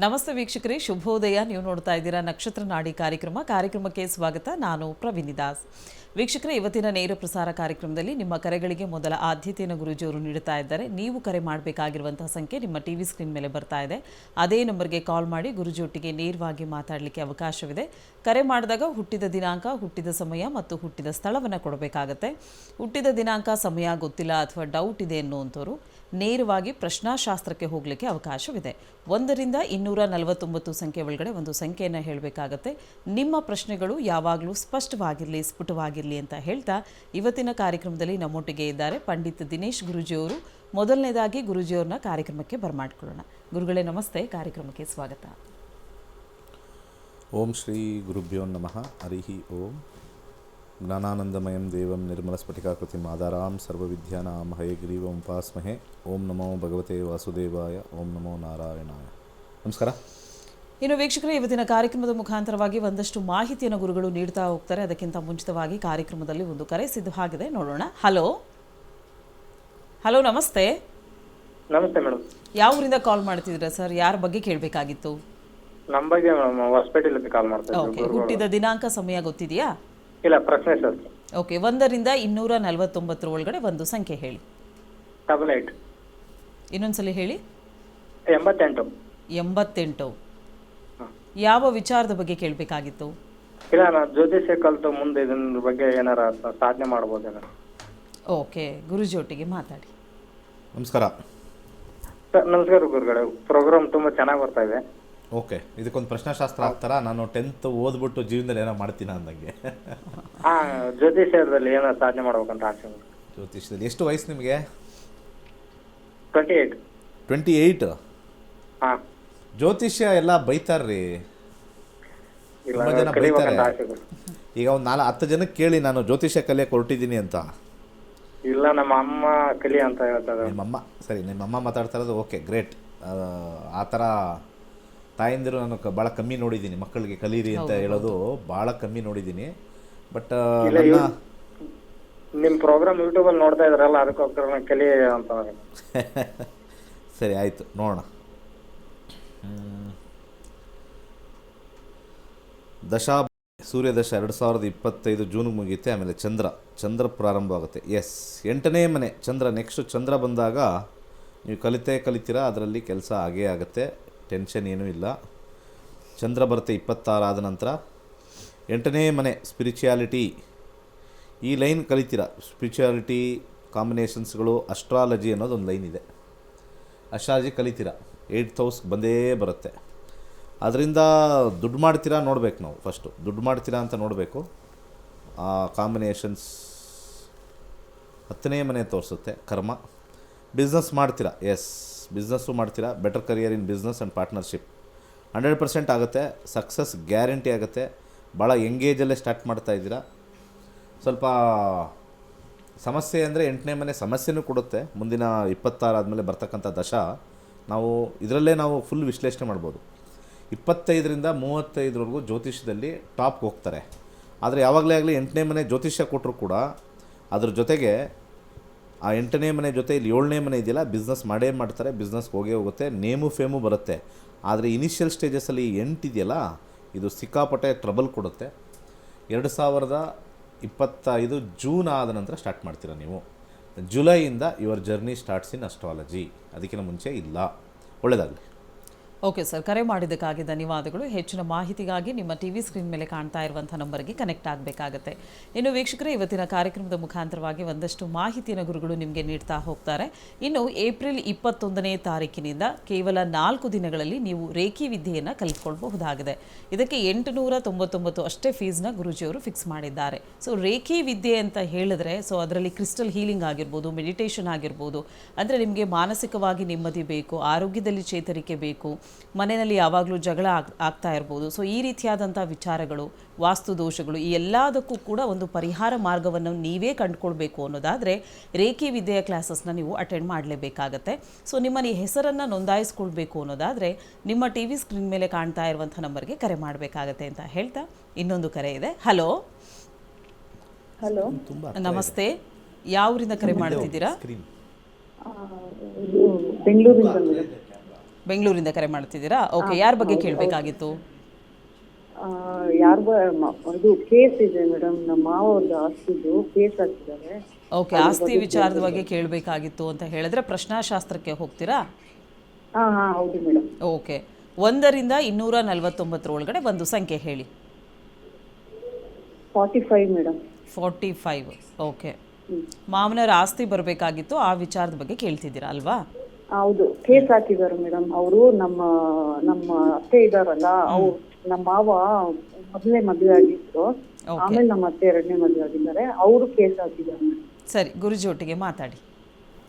ನಮಸ್ತೆ ವೀಕ್ಷಕರೇ, ಶುಭೋದಯ. ನೀವು ನೋಡ್ತಾ ಇದ್ದೀರಾ ನಕ್ಷತ್ರ ನಾಡಿ ಕಾರ್ಯಕ್ರಮಕ್ಕೆ ಸ್ವಾಗತ. ನಾನು ಪ್ರವೀಣಿ ದಾಸ್. ವೀಕ್ಷಕರೇ, ಇವತ್ತಿನ ನೇರ ಪ್ರಸಾರ ಕಾರ್ಯಕ್ರಮದಲ್ಲಿ ನಿಮ್ಮ ಕರೆಗಳಿಗೆ ಮೊದಲ ಆದ್ಯತೆಯನ್ನು ಗುರೂಜಿಯವರು ನೀಡುತ್ತಾ ಇದ್ದಾರೆ. ನೀವು ಕರೆ ಮಾಡಬೇಕಾಗಿರುವಂತಹ ಸಂಖ್ಯೆ ನಿಮ್ಮ ಟಿವಿ ಸ್ಕ್ರೀನ್ ಮೇಲೆ ಬರ್ತಾ ಇದೆ. ಅದೇ ನಂಬರ್ಗೆ ಕಾಲ್ ಮಾಡಿ ಗುರೂಜಿಯೊಟ್ಟಿಗೆ ನೇರವಾಗಿ ಮಾತಾಡಲಿಕ್ಕೆ ಅವಕಾಶವಿದೆ. ಕರೆ ಮಾಡಿದಾಗ ಹುಟ್ಟಿದ ದಿನಾಂಕ, ಹುಟ್ಟಿದ ಸಮಯ ಮತ್ತು ಹುಟ್ಟಿದ ಸ್ಥಳವನ್ನು ಕೊಡಬೇಕಾಗತ್ತೆ. ಹುಟ್ಟಿದ ದಿನಾಂಕ, ಸಮಯ ಗೊತ್ತಿಲ್ಲ ಅಥವಾ ಡೌಟ್ ಇದೆ ಅನ್ನುವಂಥವ್ರು ನೇರವಾಗಿ ಪ್ರಶ್ನಾಶಾಸ್ತ್ರಕ್ಕೆ ಹೋಗಲಿಕ್ಕೆ ಅವಕಾಶವಿದೆ. 1ರಿಂದ 249 ಸಂಖ್ಯೆ ಒಳಗಡೆ ಒಂದು ಸಂಖ್ಯೆಯನ್ನು ಹೇಳಬೇಕಾಗತ್ತೆ. ನಿಮ್ಮ ಪ್ರಶ್ನೆಗಳು ಯಾವಾಗಲೂ ಸ್ಪಷ್ಟವಾಗಿರಲಿ, ಸ್ಫುಟವಾಗಿರಲಿ ಅಂತ ಹೇಳ್ತಾ ಇವತ್ತಿನ ಕಾರ್ಯಕ್ರಮದಲ್ಲಿ ನಮ್ಮೊಟ್ಟಿಗೆ ಇದ್ದಾರೆ ಪಂಡಿತ್ ದಿನೇಶ್ ಗುರೂಜಿಯವರು. ಮೊದಲನೇದಾಗಿ ಗುರೂಜಿಯವ್ರನ್ನ ಕಾರ್ಯಕ್ರಮಕ್ಕೆ ಬರಮಾಡ್ಕೊಳ್ಳೋಣ. ಗುರುಗಳೇ ನಮಸ್ತೆ, ಕಾರ್ಯಕ್ರಮಕ್ಕೆ ಸ್ವಾಗತ. ಓಂ ಶ್ರೀ ಗುರುಭ್ಯೋ ನಮಃ. ಹರಿ ಓಂ. ಜ್ಞಾನಾನಂದಮಯಂ ದೇವಂ ನಿರ್ಮಲಸ್ಫಟಿಕಾಕೃತಿಂ ಆಧಾರಾಂ ಸರ್ವವಿದ್ಯಾನಾಂ ಹಯಗ್ರೀವಂ ಉಪಾಸ್ಮಹೇ. ಓಂ ನಮೋ ಭಗವತೆ ವಾಸುದೇವಾಯ. ಓಂ ನಮೋ ನಾರಾಯಣಾಯ. ನಮಸ್ಕಾರ. ಇನ್ನು ವೀಕ್ಷಕರೇ, ಇವತ್ತಿನ ಕಾರ್ಯಕ್ರಮದ ಮುಖಾಂತರವಾಗಿ ಒಂದಷ್ಟು ಮಾಹಿತಿಯನ್ನು ಗುರುಗಳು ನೀಡ್ತಾ ಹೋಗ್ತಾರೆ. ಅದಕ್ಕಿಂತ ಮುಂಚಿತವಾಗಿ ಕಾರ್ಯಕ್ರಮದಲ್ಲಿ ಒಂದು ಕರೆ ಸಿದ್ಧವಾಗಿದೆ, ನೋಡೋಣ. ಹಲೋ ಹಲೋ, ನಮಸ್ತೆ. ನಮಸ್ತೆ ಮೇಡಮ್. ಯಾವ ಊರಿಂದ ಕಾಲ್ ಮಾಡ್ತಿದ್ದೀರಾ ಸರ್? ಯಾರ ಬಗ್ಗೆ ಕೇಳಬೇಕಾಗಿತ್ತು? ನಮ್ಮ ಬಗ್ಗೆ ಹೊಸಪೇಟೆಯಿಂದ ಕಾಲ್ ಮಾಡ್ತಾ ಓಕೆ. ಹುಟ್ಟಿದ ದಿನಾಂಕ, ಸಮಯ ಗೊತ್ತಿದೆಯಾ? ಇಲ್ಲ, ಪ್ರಶ್ನೆ ಸರ್. ಓಕೆ. 1ರಿಂದ 249 ಒಳಗಡೆ ಒಂದು ಸಂಖ್ಯೆ ಹೇಳಿ. 88. ಇನ್ನೊಂದ್ಸಲಿ ಹೇಳಿ. 88. 88. ಯಾವ ವಿಚಾರದ ಬಗ್ಗೆ ಕೇಳಬೇಕಾಗಿತ್ತು? ಇಲ್ಲ, ನಾನು ಜ್ಯೋತಿಷ್ಯ ಕಲಿತು ಮುಂದೆ ಇದ್ರ ಬಗ್ಗೆ ಏನಾರ ಸಾಧನೆ ಮಾಡ್ಬೋದೇನ? ಓಕೆ, ಗುರುಜಿ ಒಟ್ಟಿಗೆ ಮಾತಾಡಿ. ನಮಸ್ಕಾರ ಸರ್. ನಮಸ್ಕಾರ ಗುರುಗಳೇ, ಪ್ರೋಗ್ರಾಮ್ ತುಂಬಾ ಚೆನ್ನಾಗಿ ಬರ್ತಾ ಇದೆ. ಓಕೆ, ಇದಕ್ಕೊಂದು ಪ್ರಶ್ನಾಶಾಸ್ತ್ರ ಆಗ್ತಾರ? ನಾನು 10th ಓದ್ಬಿಟ್ಟು ಜೀವನದಲ್ಲಿ ಏನೋ ಮಾಡ್ತೀನ ಅಂದಂಗೆ. ಜ್ಯೋತಿಷ್ಯದಲ್ಲಿ ಏನೋ ಸಾಧನೆ ಮಾಡ್ಬೇಕಂತ ಆಸೆ. ಜ್ಯೋತಿಷ್ಯದಲ್ಲಿ ಎಷ್ಟು ವಯಸ್ಸು ನಿಮಗೆ? 28. 28? ಹಾ. ಜ್ಯೋತಿಷ್ಯ ಎಲ್ಲ ಬೈತಾರ್ರಿ, ಇಲ್ಲ, ತುಂಬ ಜನ ಕಲಿಬೇಕಂತ ಬೈತಾರೆ. ಆಸೆ ಗುರು. ಈಗ ಒಂದು 10 ಜನಕ್ಕೆ ಕೇಳಿ ನಾನು ಜ್ಯೋತಿಷ್ಯ ಕಲಿಯಕ್ಕೆ ಹೊರಟಿದ್ದೀನಿ ಅಂತ. ಇಲ್ಲ, ನಮ್ಮ ಅಮ್ಮ ಕಲಿ ಅಂತ ಹೇಳ್ತಾರೆ. ನಿಮ್ಮಮ್ಮ? ಸರಿ, ನಿಮ್ಮಮ್ಮ ಮಾತಾಡ್ತಾ ಇರೋದು ಓಕೆ, ಗ್ರೇಟ್. ಆ ಥರ ತಾಯಂದಿರು ನಾನು ಭಾಳ ಕಮ್ಮಿ ನೋಡಿದ್ದೀನಿ. ಮಕ್ಕಳಿಗೆ ಕಲೀರಿ ಅಂತ ಹೇಳೋದು ಭಾಳ ಕಮ್ಮಿ ನೋಡಿದ್ದೀನಿ. ಬಟ್ ನಿಮ್ಮ ಪ್ರೋಗ್ರಾಮ್ ಯೂಟ್ಯೂಬಲ್ಲಿ ನೋಡ್ತಾ ಇದ್ರಲ್ಲ, ಅದಕ್ಕೋಸ್ಕರ ಕಲಿ ಅಂತ. ಸರಿ, ಆಯಿತು, ನೋಡೋಣ. ದಶಾ ಸೂರ್ಯದಶ 2025 ಜೂನ್ಗೆ ಮುಗಿಯುತ್ತೆ. ಆಮೇಲೆ ಚಂದ್ರ ಪ್ರಾರಂಭ ಆಗುತ್ತೆ. ಎಸ್, 8ನೇ ಮನೆ ಚಂದ್ರ. ನೆಕ್ಸ್ಟು ಚಂದ್ರ ಬಂದಾಗ ನೀವು ಕಲಿತೀರಾ, ಅದರಲ್ಲಿ ಕೆಲಸ ಆಗೇ ಆಗುತ್ತೆ, ಟೆನ್ಷನ್ ಏನೂ ಇಲ್ಲ. ಚಂದ್ರ ಬರುತ್ತೆ 26 ಆದ ನಂತರ. 8ನೇ ಮನೆ ಸ್ಪಿರಿಚುಯಾಲಿಟಿ, ಈ ಲೈನ್ ಕಲಿತೀರಾ. ಸ್ಪಿರಿಚುಯಾಲಿಟಿ ಕಾಂಬಿನೇಷನ್ಸ್ಗಳು, ಅಸ್ಟ್ರಾಲಜಿ ಅನ್ನೋದು ಒಂದು ಲೈನ್ ಇದೆ. ಅಸ್ಟ್ರಾಲಜಿ ಕಲಿತೀರಾ, 8th ಹೌಸ್ ಬಂದೇ ಬರುತ್ತೆ. ಅದರಿಂದ ದುಡ್ಡು ಮಾಡ್ತೀರಾ ನೋಡಬೇಕು. ನಾವು ಫಸ್ಟು ದುಡ್ಡು ಮಾಡ್ತೀರಾ ಅಂತ ನೋಡಬೇಕು. ಆ ಕಾಂಬಿನೇಷನ್ಸ್ 10ನೇ ಮನೆ ತೋರಿಸುತ್ತೆ. ಕರ್ಮ. ಬಿಸ್ನೆಸ್ ಮಾಡ್ತೀರಾ? ಎಸ್, ಬಿಸ್ನೆಸ್ಸು ಮಾಡ್ತೀರಾ. Better career in business and partnership 100% ಆಗುತ್ತೆ. ಸಕ್ಸಸ್ ಗ್ಯಾರಂಟಿ ಆಗುತ್ತೆ. ಭಾಳ ಎಂಗೇಜಲ್ಲೇ ಸ್ಟಾರ್ಟ್ ಮಾಡ್ತಾ ಇದ್ದೀರಾ. ಸ್ವಲ್ಪ ಸಮಸ್ಯೆ ಅಂದರೆ 8ನೇ ಮನೆ ಸಮಸ್ಯೆನೂ ಕೊಡುತ್ತೆ. ಮುಂದಿನ 26 ಆದಮೇಲೆ ಬರ್ತಕ್ಕಂಥ ದಶ ಇದರಲ್ಲೇ ನಾವು ಫುಲ್ ವಿಶ್ಲೇಷಣೆ ಮಾಡ್ಬೋದು. 25ರಿಂದ 35ವರೆಗೂ ಜ್ಯೋತಿಷ್ಯದಲ್ಲಿ ಟಾಪ್ಗೆ ಹೋಗ್ತಾರೆ. ಆದರೆ ಯಾವಾಗಲೇ ಆಗಲಿ 8ನೇ ಮನೆ ಜ್ಯೋತಿಷ್ಯ ಕೊಟ್ಟರು ಕೂಡ ಅದ್ರ ಜೊತೆಗೆ ಆ 8ನೇ ಮನೆ ಜೊತೆ ಇಲ್ಲಿ 7ನೇ ಮನೆ ಇದೆಯಲ್ಲ, ಬಿಸ್ನೆಸ್ ಮಾಡೇ ಮಾಡ್ತಾರೆ. ಬಿಸ್ನೆಸ್ಗೆ ಹೋಗೇ ಹೋಗುತ್ತೆ, ನೇಮು ಫೇಮು ಬರುತ್ತೆ. ಆದರೆ ಇನಿಷಿಯಲ್ ಸ್ಟೇಜಸಲ್ಲಿ 8 ಇದೆಯಲ್ಲ, ಇದು ಸಿಕ್ಕಾಪಟ್ಟೆ ಟ್ರಬಲ್ ಕೊಡುತ್ತೆ. 2025 ಜೂನ್ ಆದ ನಂತರ ಸ್ಟಾರ್ಟ್ ಮಾಡ್ತೀರಾ ನೀವು. ಜುಲೈಯಿಂದ your journey starts in astrology. ಅದಕ್ಕಿಂತ ಮುಂಚೆ ಇಲ್ಲ. ಒಳ್ಳೆಯದಾಗಲಿ. ಓಕೆ ಸರ್, ಕರೆ ಮಾಡಿದ್ದಕ್ಕಾಗಿ ಧನ್ಯವಾದಗಳು. ಹೆಚ್ಚಿನ ಮಾಹಿತಿಗಾಗಿ ನಿಮ್ಮ ಟಿವಿ ಸ್ಕ್ರೀನ್ ಮೇಲೆ ಕಾಣ್ತಾ ಇರುವಂಥ ನಂಬರ್ಗೆ ಕನೆಕ್ಟ್ ಆಗಬೇಕಾಗತ್ತೆ. ಇನ್ನು ವೀಕ್ಷಕರೇ, ಇವತ್ತಿನ ಕಾರ್ಯಕ್ರಮದ ಮುಖಾಂತರವಾಗಿ ಒಂದಷ್ಟು ಮಾಹಿತಿಯನ್ನು ಗುರುಗಳು ನಿಮಗೆ ನೀಡ್ತಾ ಹೋಗ್ತಾರೆ. ಇನ್ನು ಏಪ್ರಿಲ್ 21ನೇ ತಾರೀಕಿನಿಂದ ಕೇವಲ 4 ದಿನಗಳಲ್ಲಿ ನೀವು ರೇಖಿ ವಿದ್ಯೆಯನ್ನು ಕಲಿತ್ಕೊಳ್ಬಹುದಾಗಿದೆ. ಇದಕ್ಕೆ 899 ಅಷ್ಟೇ ಫೀಸ್ನ ಗುರೂಜಿಯವರು ಫಿಕ್ಸ್ ಮಾಡಿದ್ದಾರೆ. ಸೊ ರೇಖಿ ವಿದ್ಯೆ ಅಂತ ಹೇಳಿದ್ರೆ, ಅದರಲ್ಲಿ ಕ್ರಿಸ್ಟಲ್ ಹೀಲಿಂಗ್ ಆಗಿರ್ಬೋದು, ಮೆಡಿಟೇಷನ್ ಆಗಿರ್ಬೋದು. ಅಂದರೆ ನಿಮಗೆ ಮಾನಸಿಕವಾಗಿ ನೆಮ್ಮದಿ ಬೇಕು, ಆರೋಗ್ಯದಲ್ಲಿ ಚೇತರಿಕೆ ಬೇಕು, ಮನೆಯಲ್ಲಿ ಯಾವಾಗಲೂ ಜಗಳ ಆಗ್ತಾ ಇರ್ಬೋದು. ಸೊ ಈ ರೀತಿಯಾದಂಥ ವಿಚಾರಗಳು, ವಾಸ್ತು ದೋಷಗಳು, ಈ ಎಲ್ಲದಕ್ಕೂ ಕೂಡ ಒಂದು ಪರಿಹಾರ ಮಾರ್ಗವನ್ನು ನೀವೇ ಕಂಡುಕೊಳ್ಬೇಕು ಅನ್ನೋದಾದರೆ ರೇಖಿ ವಿದ್ಯೆಯ ಕ್ಲಾಸಸ್ನ ನೀವು ಅಟೆಂಡ್ ಮಾಡಲೇಬೇಕಾಗತ್ತೆ. ಸೊ ನಿಮ್ಮ ಹೆಸರನ್ನು ನೋಂದಾಯಿಸ್ಕೊಳ್ಬೇಕು ಅನ್ನೋದಾದರೆ ನಿಮ್ಮ ಟಿ ವಿ ಸ್ಕ್ರೀನ್ ಮೇಲೆ ಕಾಣ್ತಾ ಇರುವಂಥ ನಂಬರ್ಗೆ ಕರೆ ಮಾಡಬೇಕಾಗತ್ತೆ ಅಂತ ಹೇಳ್ತಾ ಇನ್ನೊಂದು ಕರೆ ಇದೆ. ಹಲೋ ಹಲೋ, ನಮಸ್ತೆ. ಯಾವೂರಿಂದ ಕರೆ ಮಾಡ್ತಿದ್ದೀರಾ? ಬೆಂಗಳೂರಿಂದ. ಬೆಂಗಳೂರಿಂದ ಕರೆ ಮಾಡ್ತಿದ್ದೀರಾ? ಓಕೆ, ಯಾರ ಬಗ್ಗೆ ಕೇಳಬೇಕಾಗಿತ್ತು? ಇದು ಕೇಸ್ ಇದೆ ಮೇಡಮ್, ನಮ್ಮ ಮಾವವ್ರದ್ದು ಆಸ್ತಿದು ಕೇಸ್ ಹಾಕಿದ್ದಾರೆ. ಓಕೆ, ಆಸ್ತಿ ವಿಚಾರದ ಬಗ್ಗೆ ಕೇಳಬೇಕಾಗಿತ್ತು ಅಂತ ಹೇಳಿದ್ರೆ ಪ್ರಶ್ನಾಶಾಸ್ತ್ರಕ್ಕೆ ಹೋಗ್ತೀರಾ? ಹೌದು ಮೇಡಮ್. ಓಕೆ, 1ರಿಂದ 249 ಒಳಗಡೆ ಒಂದು ಸಂಖ್ಯೆ ಹೇಳಿ. 45 ಮೇಡಮ್. 45. ಓಕೆ, ಮಾವನರ ಆಸ್ತಿ ಬರಬೇಕಾಗಿತ್ತು, ಆ ವಿಚಾರದ ಬಗ್ಗೆ ಕೇಳ್ತಿದ್ದೀರಾ ಅಲ್ವಾ? ಹೌದು, ಕೇಸ್ ಹಾಕಿದ್ದಾರೆ ಮೇಡಮ್. ಅವರು ನಮ್ಮ ಅತ್ತೆ ಇದಾರಲ್ಲ, ಅವ್ರು ನಮ್ಮ ಮಾವ ಮೊದಲನೇ ಮದುವೆ ಆಗಿದ್ರು, ಆಮೇಲೆ ನಮ್ಮ ಅತ್ತೆ 2ನೇ ಮದುವೆ ಆಗಿದ್ದಾರೆ. ಅವರು ಕೇಸ್ ಹಾಕಿದ್ದಾರೆ. ಸರಿ, ಗುರುಜಿ ಒಟ್ಟಿಗೆ ಮಾತಾಡಿ.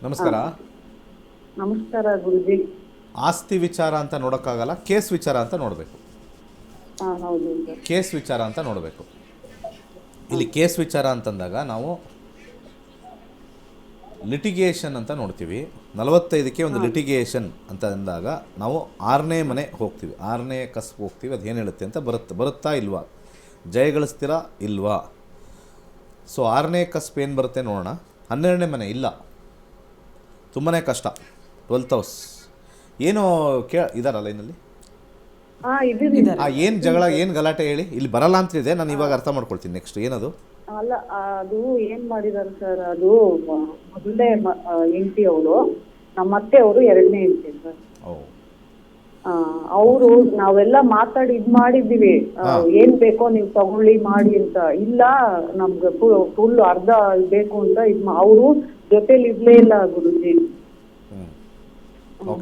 ನಮಸ್ಕಾರ. ನಮಸ್ಕಾರ ಗುರುಜಿ. ಆಸ್ತಿ ವಿಚಾರ ಅಂತ ನೋಡೋಕ್ಕಾಗಲ್ಲ, ಕೇಸ್ ವಿಚಾರ ಅಂತ ನೋಡಬೇಕು. ಹೌದು ಸರ್. ಕೇಸ್ ವಿಚಾರ ಅಂತ ನೋಡಬೇಕು. ಇಲ್ಲಿ ಕೇಸ್ ವಿಚಾರ ಅಂತಂದಾಗ ನಾವು ಲಿಟಿಗೇಷನ್ ಅಂತ ನೋಡ್ತೀವಿ. 45ಕ್ಕೆ ಒಂದು ಲಿಟಿಗೇಷನ್ ಅಂತ ಅಂದಾಗ ನಾವು 6ನೇ ಮನೆ ಹೋಗ್ತೀವಿ, 6ನೇ ಕಸ್ಬ್ ಹೋಗ್ತೀವಿ. ಅದು ಏನು ಹೇಳುತ್ತೆ ಅಂತ ಬರುತ್ತಾ ಇಲ್ವಾ, ಜಯಗಳಿಸ್ತೀರಾ ಇಲ್ವಾ? ಸೊ 6ನೇ ಕಸ್ಬ್ ಏನು ಬರುತ್ತೆ ನೋಡೋಣ. 12ನೇ ಮನೆ ಇಲ್ಲ, ತುಂಬಾ ಕಷ್ಟ. 12th ಹೌಸ್ ಏನೋ ಇದಾರಲ್ಲ ಲೈನಲ್ಲಿ. ಏನು ಜಗಳ, ಏನು ಗಲಾಟೆ ಹೇಳಿ. ಇಲ್ಲಿ ಬರಲ್ಲ ಅಂತಿದೆ, ನಾನು ಇವಾಗ ಅರ್ಥ ಮಾಡ್ಕೊಳ್ತೀನಿ. ನೆಕ್ಸ್ಟ್ ಏನದು? ಅಲ್ಲ, ಅದು ಏನ್ ಮಾಡಿದಾರೆ ಸರ್, ಅದು ಮೊದಲನೇ ಹೆಂಡತಿ ಅವರು, ನಮ್ಮ ಅತ್ತೆ ಅವರು 2ನೇ ಹೆಂಡತಿ ಸರ್. ಅವರು ನಾವೆಲ್ಲ ಮಾತಾಡಿ ಮಾಡಿದ್ದೀವಿ, ಏನ್ ಬೇಕೋ ನೀವು ತಗೊಳ್ಳಿ ಮಾಡಿ ಅಂತ. ಇಲ್ಲ, ನಮ್ಗೆ ಫುಲ್ ಅರ್ಧ ಬೇಕು ಅಂತ ಅವರು ಜೊತೆಲಿ ಇರ್ಲೇ ಇಲ್ಲ ಗುರುಜಿ.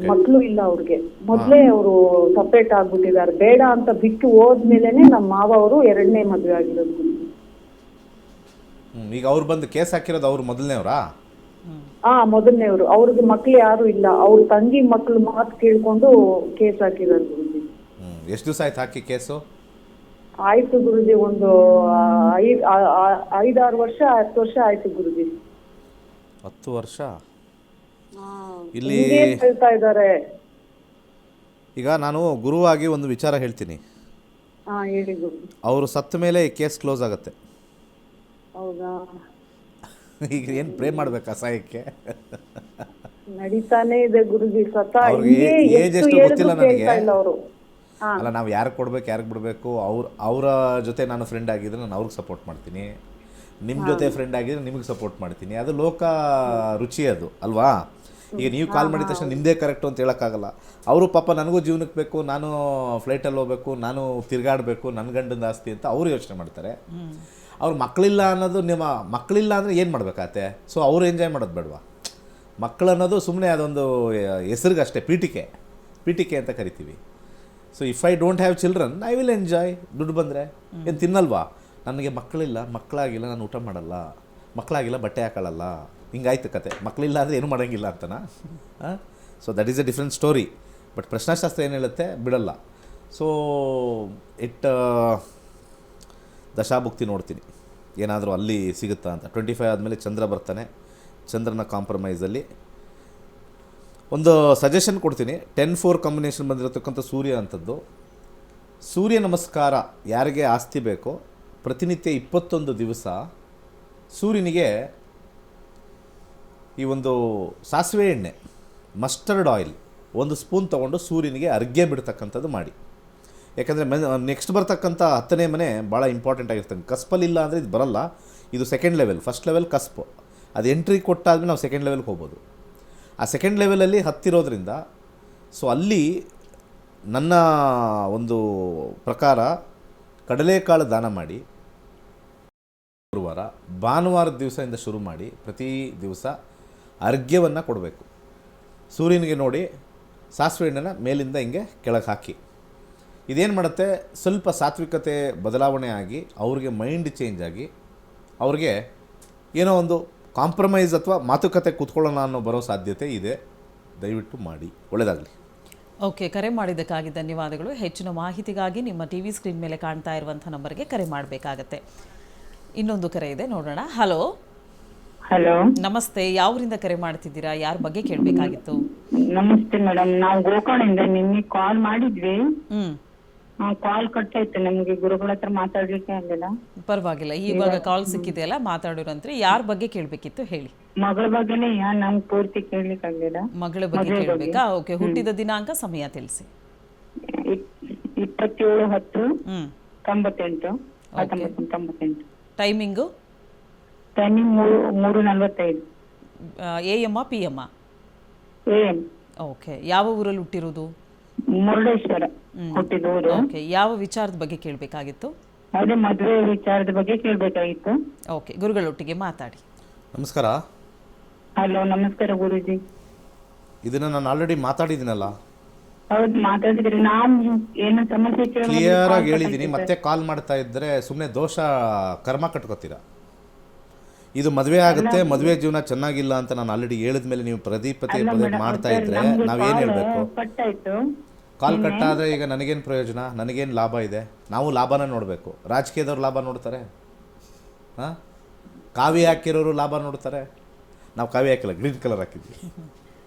ಮಕ್ಳು ಇಲ್ಲ ಅವ್ರಿಗೆ, ಮೊದ್ಲೇ ಅವರು ಸಪ್ರೇಟ್ ಆಗ್ಬಿಟ್ಟಿದ್ದಾರೆ. ಬೇಡ ಅಂತ ಬಿಟ್ಟು ಹೋದ್ಮೇಲೆನೆ ನಮ್ಮ ಮಾವ ಅವರು 2ನೇ ಮದುವೆ ಆಗಿರೋದು ಗುರುಜಿ. ಈಗ ಅವ್ರು ಬಂದು ಕೇಸ್ ಹಾಕಿರೋದು ಅವ್ರು ಮೊದಲನೇವ್ರಾ? ಮೊದಲನೇವ್ರು. ಅವ್ರಿಗೆ ಮಕ್ಳು ಯಾರು ಇಲ್ಲ, ಅವ್ರ ತಂಗಿ ಮಕ್ಳು ಮಾತು ಕೇಳ್ಕೊಂಡು ಕೇಸ್ ಹಾಕಿದ್ದಾರೆ ಗುರುಜಿ. ಎಷ್ಟು ದಿವಸ ಆಯ್ತು ಹಾಕಿ ಕೇಸು? ಆಯ್ತು ಗುರುಜಿ, ಒಂದು 5-6 ವರ್ಷ 10 ವರ್ಷ ಆಯ್ತು ಗುರುಜಿ. 10 ವರ್ಷ ಇಲ್ಲಿ ಹೇಳ್ತಾ ಇದ್ದಾರೆ. ಈಗ ನಾನು ಗುರುವಾಗಿ ಒಂದು ವಿಚಾರ ಹೇಳ್ತೀನಿ. ಹೇಳಿ ಗುರುಜಿ. ಅವರು ಸತ್ತ ಮೇಲೆ ಈ ಕೇಸ್ ಕ್ಲೋಸ್ ಆಗುತ್ತೆ. ಹೌದಾ? ಈಗ ಏನು ಪ್ರೇ ಮಾಡ್ಬೇಕಾ ಸಾಯಕ್ಕೆ? ನಡೀತಾನೆ ಇದೆ ಗುರುಜಿ. ಏಜ್ ಎಷ್ಟು ಗೊತ್ತಿಲ್ಲ ನನಗೆ. ಅಲ್ಲ, ನಾವು ಯಾರಿಗೆ ಕೊಡ್ಬೇಕು ಯಾರಿಗೆ ಬಿಡಬೇಕು, ಅವರ ಜೊತೆ ನಾನು ಫ್ರೆಂಡ್ ಆಗಿದ್ರೆ ನಾನು ಅವ್ರಿಗೆ ಸಪೋರ್ಟ್ ಮಾಡ್ತೀನಿ, ನಿಮ್ಮ ಜೊತೆ ಫ್ರೆಂಡ್ ಆಗಿದ್ರೆ ನಿಮಗೆ ಸಪೋರ್ಟ್ ಮಾಡ್ತೀನಿ. ಅದು ಲೋಕ ರುಚಿ ಅದು ಅಲ್ವಾ? ಈಗ ನೀವು ಕಾಲ್ ಮಾಡಿದ ತಕ್ಷಣ ನಿಮ್ಮದೇ ಕರೆಕ್ಟು ಅಂತ ಹೇಳೋಕ್ಕಾಗಲ್ಲ. ಅವರು ಪಾಪ ನನಗೂ ಜೀವನಕ್ಕೆ ಬೇಕು, ನಾನು ಫ್ಲೈಟಲ್ಲಿ ಹೋಗ್ಬೇಕು, ನಾನು ತಿರುಗಾಡಬೇಕು, ನನ್ನ ಗಂಡನ ಆಸ್ತಿ ಅಂತ ಅವರು ಯೋಚನೆ ಮಾಡ್ತಾರೆ. ಅವ್ರು ಮಕ್ಕಳಿಲ್ಲ ಅನ್ನೋದು, ನಿಮ್ಮ ಮಕ್ಕಳಿಲ್ಲ ಅಂದರೆ ಏನು ಮಾಡಬೇಕಾಗತ್ತೆ? ಸೊ ಅವರು ಎಂಜಾಯ್ ಮಾಡೋದು ಬೇಡವಾ? ಮಕ್ಕಳು ಅನ್ನೋದು ಸುಮ್ಮನೆ ಅದೊಂದು ಹೆಸರಿಗಷ್ಟೇ, ಪೀಟಿಕೆ ಅಂತ ಕರಿತೀವಿ. So if I don't have children I will enjoy. ದುಡ್ಡು ಬಂದರೆ ಏನು ತಿನ್ನಲ್ವಾ? ನನಗೆ ಮಕ್ಕಳಾಗಿಲ್ಲ, ನಾನು ಊಟ ಮಾಡಲ್ಲ, ಮಕ್ಕಳಾಗಿಲ್ಲ, ಬಟ್ಟೆ ಹಾಕೊಳ್ಳಲ್ಲ, ಹಿಂಗಾಯ್ತು ಕತೆ. ಮಕ್ಕಳಿಲ್ಲ ಅಂದರೆ ಏನೂ ಮಾಡೋಂಗಿಲ್ಲ ಅಂತನಾ? So that is a different story. But ಪ್ರಶ್ನಾಶಾಸ್ತ್ರ ಏನು ಹೇಳುತ್ತೆ? ಬಿಡಲ್ಲ. ಸೊ ದಶಾಭುಕ್ತಿ ನೋಡ್ತೀನಿ, ಏನಾದರೂ ಅಲ್ಲಿ ಸಿಗುತ್ತಾ ಅಂತ. 25 ಆದಮೇಲೆ ಚಂದ್ರ ಬರ್ತಾನೆ, ಚಂದ್ರನ ಕಾಂಪ್ರಮೈಸಲ್ಲಿ ಒಂದು ಸಜೆಷನ್ ಕೊಡ್ತೀನಿ. 10-4 ಕಾಂಬಿನೇಷನ್ ಬಂದಿರತಕ್ಕಂಥ ಸೂರ್ಯ ಅಂಥದ್ದು. ಸೂರ್ಯ ನಮಸ್ಕಾರ ಯಾರಿಗೆ ಆಸ್ತಿ ಬೇಕೋ ಪ್ರತಿನಿತ್ಯ 21 ದಿವಸ ಸೂರ್ಯನಿಗೆ ಈ ಒಂದು ಸಾಸಿವೆ ಎಣ್ಣೆ, ಮಸ್ಟರ್ಡ್ ಆಯಿಲ್ 1 ಸ್ಪೂನ್ ತೊಗೊಂಡು ಸೂರ್ಯನಿಗೆ ಅರ್ಘ್ಯ ಬಿಡ್ತಕ್ಕಂಥದ್ದು ಮಾಡಿ. ಯಾಕಂದರೆ ನೆಕ್ಸ್ಟ್ ಬರ್ತಕ್ಕಂಥ 10ನೇ ಮನೆ ಭಾಳ ಇಂಪಾರ್ಟೆಂಟ್ ಆಗಿರ್ತದೆ. ಕಸ್ಪಲ್ಲಿಲ್ಲ ಅಂದರೆ ಇದು ಬರಲ್ಲ. ಇದು ಸೆಕೆಂಡ್ ಲೆವೆಲ್. ಫಸ್ಟ್ ಲೆವೆಲ್ ಕಸ್ಪು, ಅದು ಎಂಟ್ರಿ ಕೊಟ್ಟಾದ್ಮೇಲೆ ನಾವು ಸೆಕೆಂಡ್ ಲೆವೆಲ್ಗೆ ಹೋಗ್ಬೋದು. ಆ ಸೆಕೆಂಡ್ ಲೆವೆಲಲ್ಲಿ ಹತ್ತಿರೋದ್ರಿಂದ ಸೊ ಅಲ್ಲಿ ನನ್ನ ಒಂದು ಪ್ರಕಾರ ಕಡಲೆಕಾಳು ದಾನ ಮಾಡಿ, ಗುರುವಾರ ಭಾನುವಾರದ ದಿವಸದಿಂದ ಶುರು ಮಾಡಿ ಪ್ರತಿ ದಿವಸ ಅರ್ಘ್ಯವನ್ನು ಕೊಡಬೇಕು ಸೂರ್ಯನಿಗೆ. ನೋಡಿ, ಸಾಸಿವೆ ಎಣ್ಣೆನ ಮೇಲಿಂದ ಹಿಂಗೆ ಕೆಳಗೆ ಹಾಕಿ. ಇದೇನು ಮಾಡುತ್ತೆ, ಸ್ವಲ್ಪ ಸಾತ್ವಿಕತೆ ಬದಲಾವಣೆ ಆಗಿ ಅವ್ರಿಗೆ ಮೈಂಡ್ ಚೇಂಜ್ ಆಗಿ ಅವ್ರಿಗೆ ಏನೋ ಒಂದು ಕಾಂಪ್ರಮೈಸ್ ಅಥವಾ ಮಾತುಕತೆ ಕೂತ್ಕೊಳ್ಳೋಣ ಅನ್ನೋ ಬರೋ ಸಾಧ್ಯತೆ ಇದೆ. ದಯವಿಟ್ಟು ಮಾಡಿ, ಒಳ್ಳೆಯದಾಗಲಿ. ಓಕೆ, ಕರೆ ಮಾಡಿದ್ದಕ್ಕಾಗಿ ಧನ್ಯವಾದಗಳು. ಹೆಚ್ಚಿನ ಮಾಹಿತಿಗಾಗಿ ನಿಮ್ಮ ಟಿ ವಿ ಸ್ಕ್ರೀನ್ ಮೇಲೆ ಕಾಣ್ತಾ ಇರುವಂಥ ನಂಬರ್ಗೆ ಕರೆ ಮಾಡಬೇಕಾಗತ್ತೆ. ಇನ್ನೊಂದು ಕರೆ ಇದೆ, ನೋಡೋಣ. ಹಲೋ. ಹಲೋ, ನಮಸ್ತೆ. ಯಾವರಿಂದ ಕರೆ ಮಾಡ್ತಿದ್ದೀರಾ? ಯಾರ ಬಗ್ಗೆ ಕೇಳಬೇಕಾಗಿತ್ತು? ನಮಸ್ತೆ ಮೇಡಮ್. ನಾವು ಗೋಕರ್ಣದಿಂದ ನಿನ್ನೆ ಕಾಲ್ ಮಾಡಿದ್ವಿ. ಕಾಲ್ ಕಟ್ ಆಯ್ತು ನಮ್ಗೆ, ಗುರುಗಳ ಹತ್ರ ಮಾತಾಡ್ಲಿಕ್ಕೆ ಆಗಲಿಲ್ಲ. ಪರವಾಗಿಲ್ಲ, ಇವಾಗ ಕಾಲ್ ಸಿಕ್ಕಿದೆಯಲ್ಲ, ಮಾತಾಡೋರಂತ್ರಿ. ಯಾರ ಬಗ್ಗೆ ಕೇಳಬೇಕಿತ್ತು ಹೇಳಿ. ಮಗಳ ಬಗ್ಗೆನೇ ನಮ್ಗೆ ಪೂರ್ತಿ ಕೇಳ್ಲಿಕ್ಕೆ ಆಗಲಿಲ್ಲ. ಮಗಳ ಬಗ್ಗೆ ಕೇಳಬೇಕಾ? ಓಕೆ, ಹುಟ್ಟಿದ ದಿನಾಂಕ, ಸಮಯ ತಿಳಿಸಿ. 27/10 ಹ್ಮ್ 98 1998. Timing timing 3:45 AM PM? AM. Okay, ಯಾವ ಊರಲ್ಲಿ ಹುಟ್ಟಿರೋದು? ಮುರುಡೇಶ್ವರ ಹುಟ್ಟಿದವರು. ಓಕೆ, ಯಾವ ವಿಚಾರದ ಬಗ್ಗೆ ಕೇಳಬೇಕಾಗಿತ್ತು? ಅದೇ ಮದುವೆ ವಿಚಾರದ ಬಗ್ಗೆ ಕೇಳ್ಬೇಕಾಗಿತ್ತು. ಓಕೆ, ಗುರುಗಳೊಟ್ಟಿಗೆ ಮಾತಾಡಿ. ನಮಸ್ಕಾರ. ಹಲೋ, ನಮಸ್ಕಾರ ಗುರುಜಿ. ಇದನ್ನು ನಾನು ಆಲ್ರೆಡಿ ಮಾತಾಡಿದ್ದೀನಲ್ಲ, ಹೌದು ಮಾತಾಡಿದ್ರಿ. ನಾವು ಏನು ಸಮಸ್ಯೆ ಕ್ಲಿಯರಾಗಿ ಹೇಳಿದ್ದೀನಿ. ಮತ್ತೆ ಕಾಲ್ ಮಾಡ್ತಾ ಇದ್ದರೆ ಸುಮ್ಮನೆ ದೋಷ ಕರ್ಮ ಕಟ್ಕೋತೀರಾ. ಇದು ಮದುವೆ ಆಗುತ್ತೆ, ಮದುವೆ ಜೀವನ ಚೆನ್ನಾಗಿಲ್ಲ ಅಂತ ನಾನು ಆಲ್ರೆಡಿ ಹೇಳಿದ ಮೇಲೆ ನೀವು ಪದೇ ಮಾಡ್ತಾ ಇದ್ರೆ ನಾವೇನು ಹೇಳಬೇಕು? ಕಟ್ಟಾಯ್ತು. ಕಾಲ್ ಕಟ್ಟಾದರೆ ಈಗ ನನಗೇನು ಪ್ರಯೋಜನ? ನನಗೇನು ಲಾಭ ಇದೆ? ನಾವು ಲಾಭನ ನೋಡಬೇಕು. ರಾಜಕೀಯದವ್ರು ಲಾಭ ನೋಡ್ತಾರೆ, ಹಾಂ? ಕಾವಿ ಹಾಕಿರೋರು ಲಾಭ ನೋಡ್ತಾರೆ. ನಾವು ಕಾವಿ ಹಾಕಿಲ್ಲ, ಗ್ರೀನ್ ಕಲರ್ ಹಾಕಿದ್ವಿ.